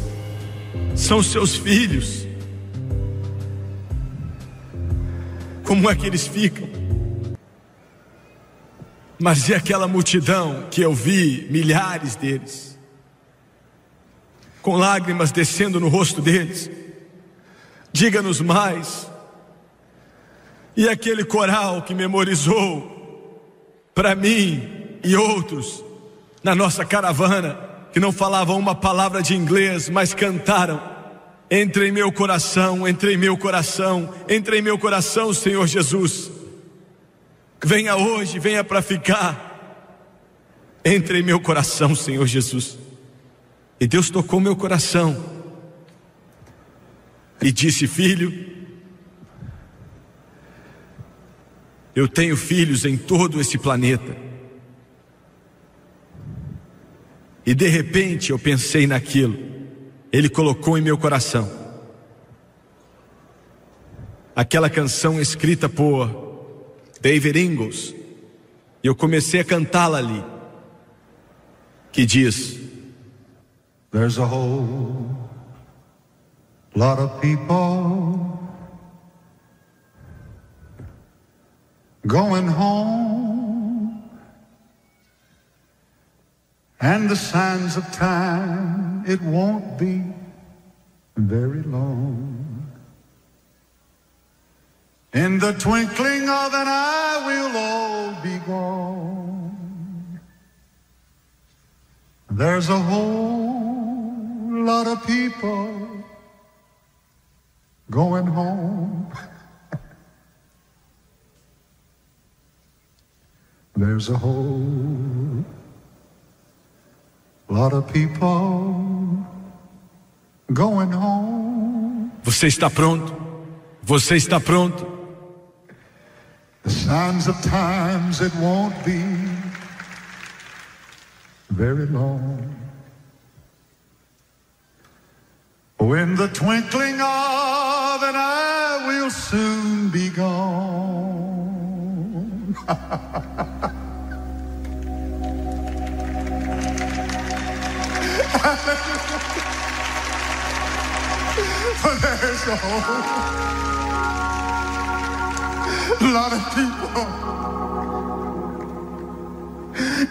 são seus filhos. Como é que eles ficam? Mas e aquela multidão que eu vi, milhares deles, com lágrimas descendo no rosto deles? Diga-nos mais. E aquele coral que memorizou para mim e outros na nossa caravana, que não falavam uma palavra de inglês, mas cantaram: entre em meu coração, entre em meu coração, entre em meu coração, Senhor Jesus. Venha hoje, venha para ficar. Entre em meu coração, Senhor Jesus. E Deus tocou meu coração e disse: filho, eu tenho filhos em todo esse planeta. E de repente eu pensei naquilo. Ele colocou em meu coração aquela canção escrita por David Ingalls. E eu comecei a cantá-la ali, que diz: There's a whole lot of people going home, and the sands of time, it won't be very long. In the twinkling of an eye, we'll all be gone. There's a whole lot of people going home. There's a whole lot of people going home. Você está pronto? Você está pronto? The signs of times, it won't be very long. When the twinkling of an eye, we'll soon be gone. But there's a whole lot of people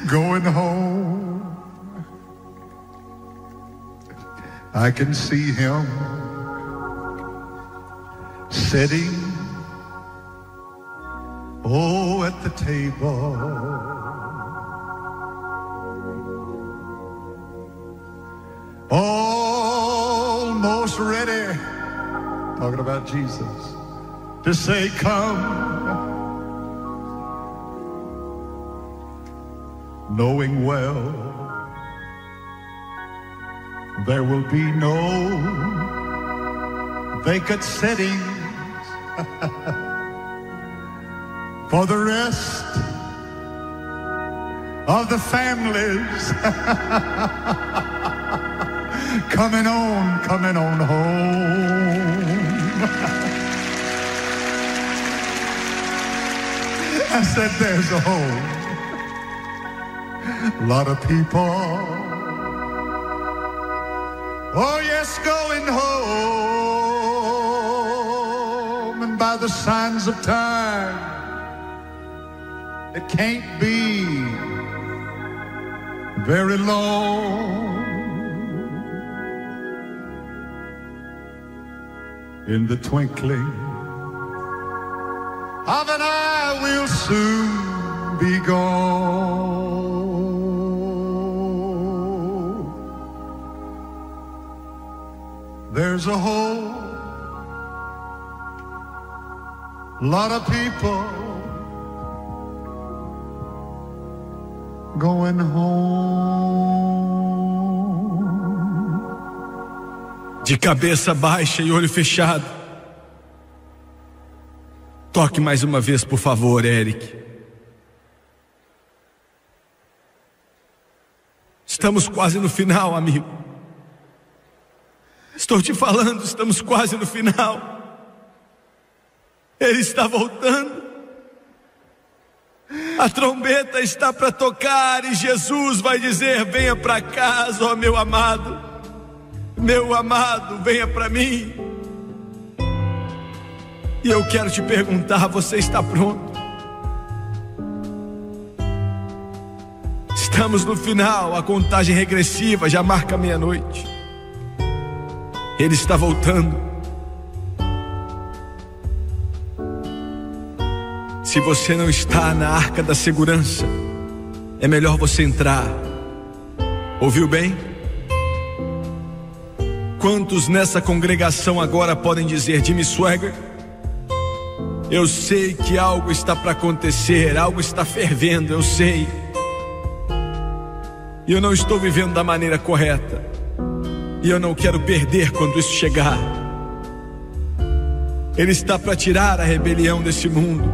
going home. I can see him sitting, oh, at the table, almost ready, talking about Jesus, to say, come, knowing well there will be no vacant sittings for the rest of the families coming on home. I said there's a whole lot of people, oh yes, going home. And by the sands of time. It can't be very long. In the twinkling of an eye will soon be gone. There's a whole lot of people going home. De cabeça baixa e olho fechado. Toque mais uma vez, por favor, Eric. Estamos quase no final, amigo. Estou te falando, estamos quase no final. Ele está voltando. A trombeta está para tocar e Jesus vai dizer: venha para casa, ó meu amado. Meu amado, venha para mim. E eu quero te perguntar: você está pronto? Estamos no final, a contagem regressiva já marca meia-noite. Ele está voltando. Se você não está na arca da segurança, é melhor você entrar. Ouviu bem? Quantos nessa congregação agora podem dizer: Jimmy Swaggart, eu sei que algo está para acontecer, algo está fervendo, eu sei. E eu não estou vivendo da maneira correta. E eu não quero perder quando isso chegar. Ele está para tirar a rebelião desse mundo.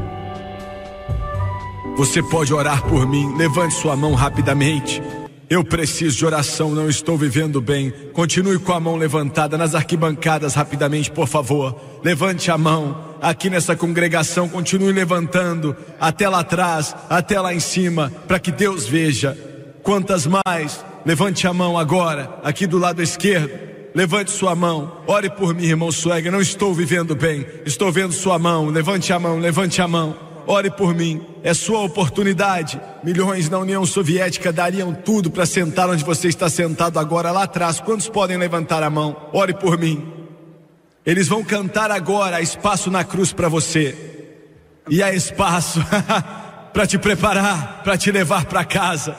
Você pode orar por mim. Levante sua mão rapidamente. Eu preciso de oração, não estou vivendo bem. Continue com a mão levantada nas arquibancadas rapidamente, por favor. Levante a mão aqui nessa congregação, continue levantando até lá atrás, até lá em cima, para que Deus veja. Quantas mais? Levante a mão agora, aqui do lado esquerdo. Levante sua mão. Ore por mim, irmão Swaggart. Não estou vivendo bem. Estou vendo sua mão. Levante a mão, levante a mão. Ore por mim. É sua oportunidade. Milhões na União Soviética dariam tudo para sentar onde você está sentado agora, lá atrás. Quantos podem levantar a mão? Ore por mim. Eles vão cantar agora: há espaço na cruz para você. E há espaço para te preparar, para te levar para casa.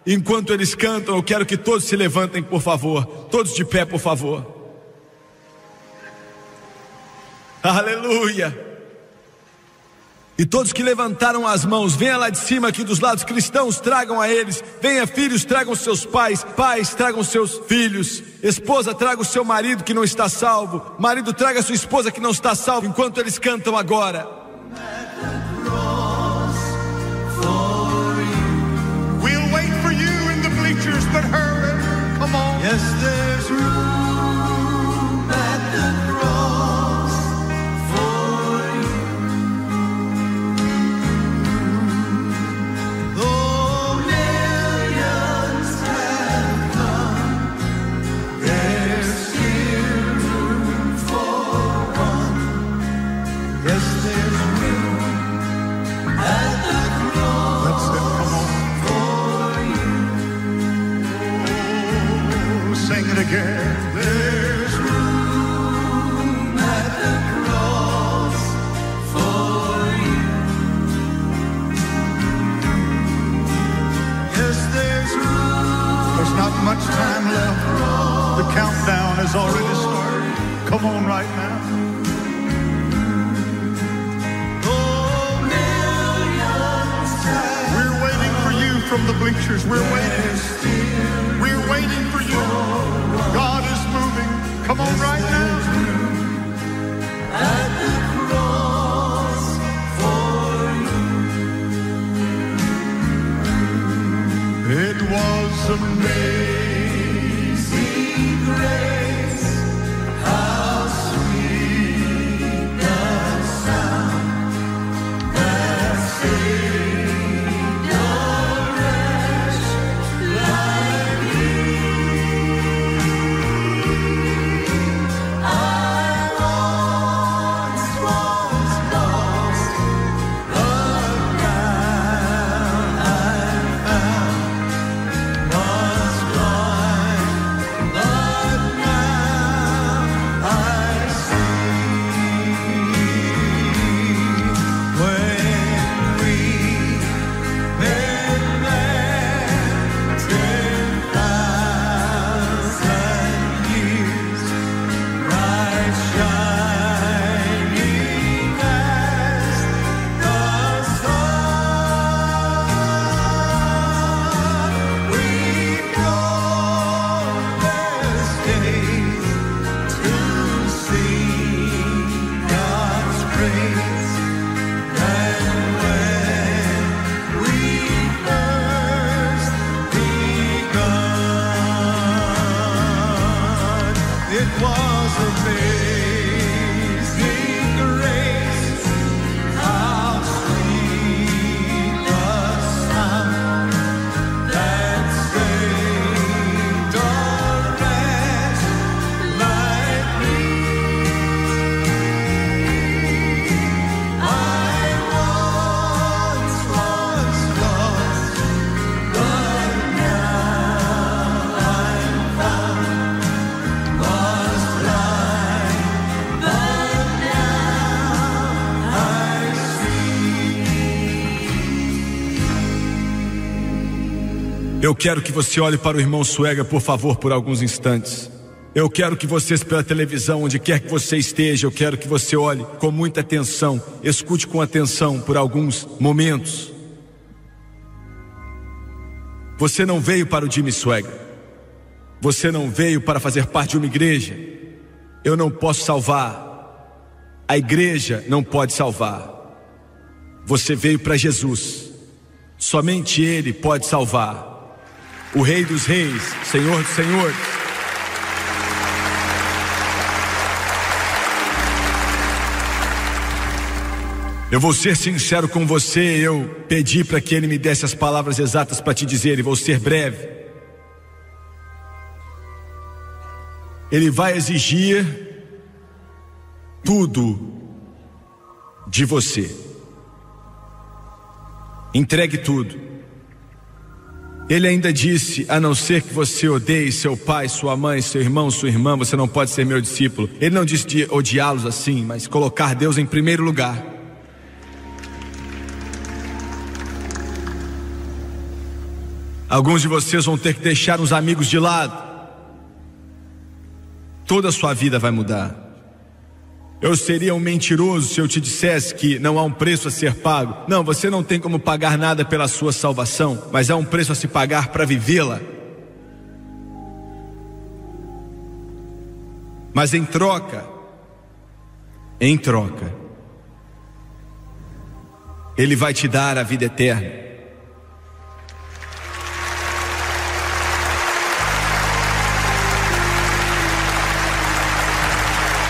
Enquanto eles cantam, eu quero que todos se levantem, por favor. Todos de pé, por favor. Aleluia. E todos que levantaram as mãos, venha lá de cima aqui dos lados. Cristãos, tragam a eles. Venha, filhos, tragam seus pais. Pais, tragam seus filhos. Esposa, traga o seu marido que não está salvo. Marido, traga a sua esposa que não está salva. Enquanto eles cantam agora. But hurry, come on. Yes, there's room at the cross for you. Though millions have come, there's still room for one. Yes, there's room at the cross. That's it, come on. Sing it again. There's room at the cross for you. Yes, there's room. There's not much time left. The countdown has already started. Come on right now. Oh, millions time. We're waiting for you from the bleachers. We're waiting. We're waiting for you. God is moving. Come on right now. At the cross for you. It was amazing grace. How sweet the sound that saved a wretch like me. I once was Eu quero que você olhe para o irmão Suega, por favor, por alguns instantes. Eu quero que vocês, pela televisão, onde quer que você esteja, eu quero que você olhe com muita atenção, escute com atenção por alguns momentos. Você não veio para o Jimmy Swaggart. Você não veio para fazer parte de uma igreja. Eu não posso salvar. A igreja não pode salvar. Você veio para Jesus. Somente Ele pode salvar. O Rei dos Reis, Senhor dos Senhores. Eu vou ser sincero com você. Eu pedi para que Ele me desse as palavras exatas para te dizer, e vou ser breve. Ele vai exigir tudo de você. Entregue tudo. Ele ainda disse, a não ser que você odeie seu pai, sua mãe, seu irmão, sua irmã, você não pode ser meu discípulo. Ele não disse de odiá-los assim, mas colocar Deus em primeiro lugar. Alguns de vocês vão ter que deixar uns amigos de lado. Toda a sua vida vai mudar. Eu seria um mentiroso se eu te dissesse que não há um preço a ser pago. Não, você não tem como pagar nada pela sua salvação, mas há um preço a se pagar para vivê-la. Mas em troca, Ele vai te dar a vida eterna.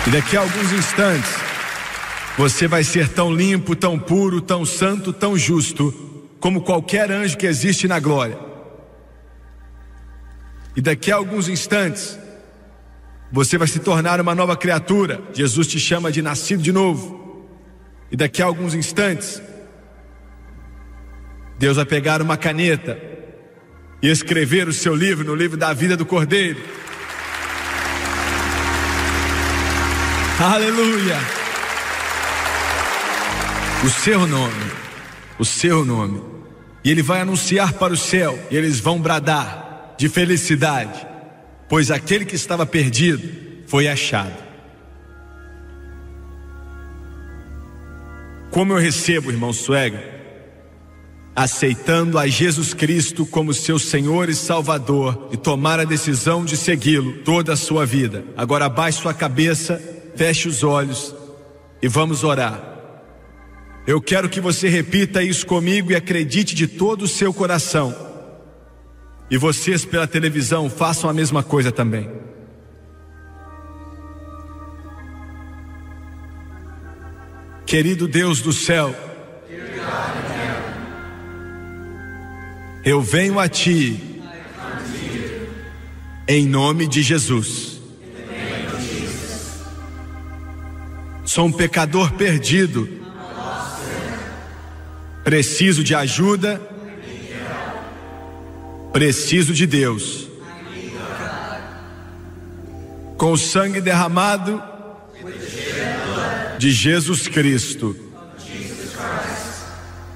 E daqui a alguns instantes, você vai ser tão limpo, tão puro, tão santo, tão justo, como qualquer anjo que existe na glória. E daqui a alguns instantes, você vai se tornar uma nova criatura. Jesus te chama de nascido de novo. E daqui a alguns instantes, Deus vai pegar uma caneta e escrever o seu livro no livro da vida do Cordeiro. Aleluia! O seu nome. E Ele vai anunciar para o céu, e eles vão bradar de felicidade, pois aquele que estava perdido foi achado. Como eu recebo, irmão Swaggart? Aceitando a Jesus Cristo como seu Senhor e Salvador, e tomar a decisão de segui-lo toda a sua vida. Agora abaixe sua cabeça, feche os olhos e vamos orar. Eu quero que você repita isso comigo e acredite de todo o seu coração. E vocês pela televisão façam a mesma coisa também. Querido Deus do céu, eu venho a Ti em nome de Jesus. Sou um pecador perdido. Preciso de ajuda. Preciso de Deus. Com o sangue derramado de Jesus Cristo,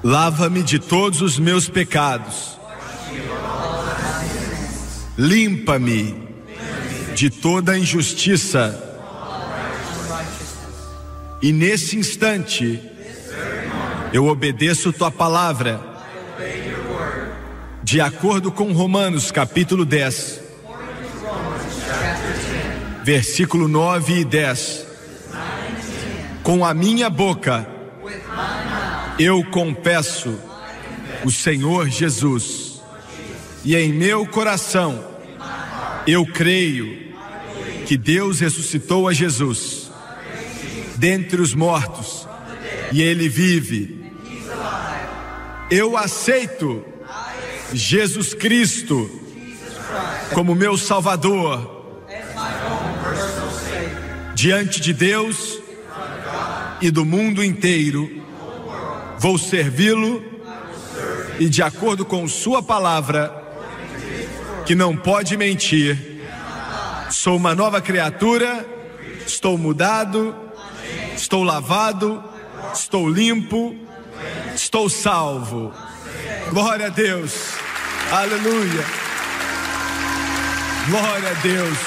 lava-me de todos os meus pecados. Limpa-me de toda a injustiça. E nesse instante, eu obedeço Tua palavra, de acordo com Romanos capítulo 10, versículo 9 e 10. Com a minha boca, eu confesso o Senhor Jesus, e em meu coração, eu creio que Deus ressuscitou a Jesus dentre os mortos e Ele vive. Eu aceito Jesus Cristo como meu Salvador diante de Deus e do mundo inteiro. Vou servi-lo e, de acordo com sua palavra, que não pode mentir, sou uma nova criatura, estou mudado, estou lavado, estou limpo, estou salvo. Glória a Deus, aleluia, glória a Deus,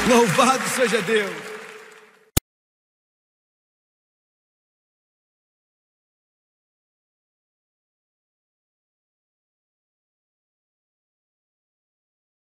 louvado seja Deus.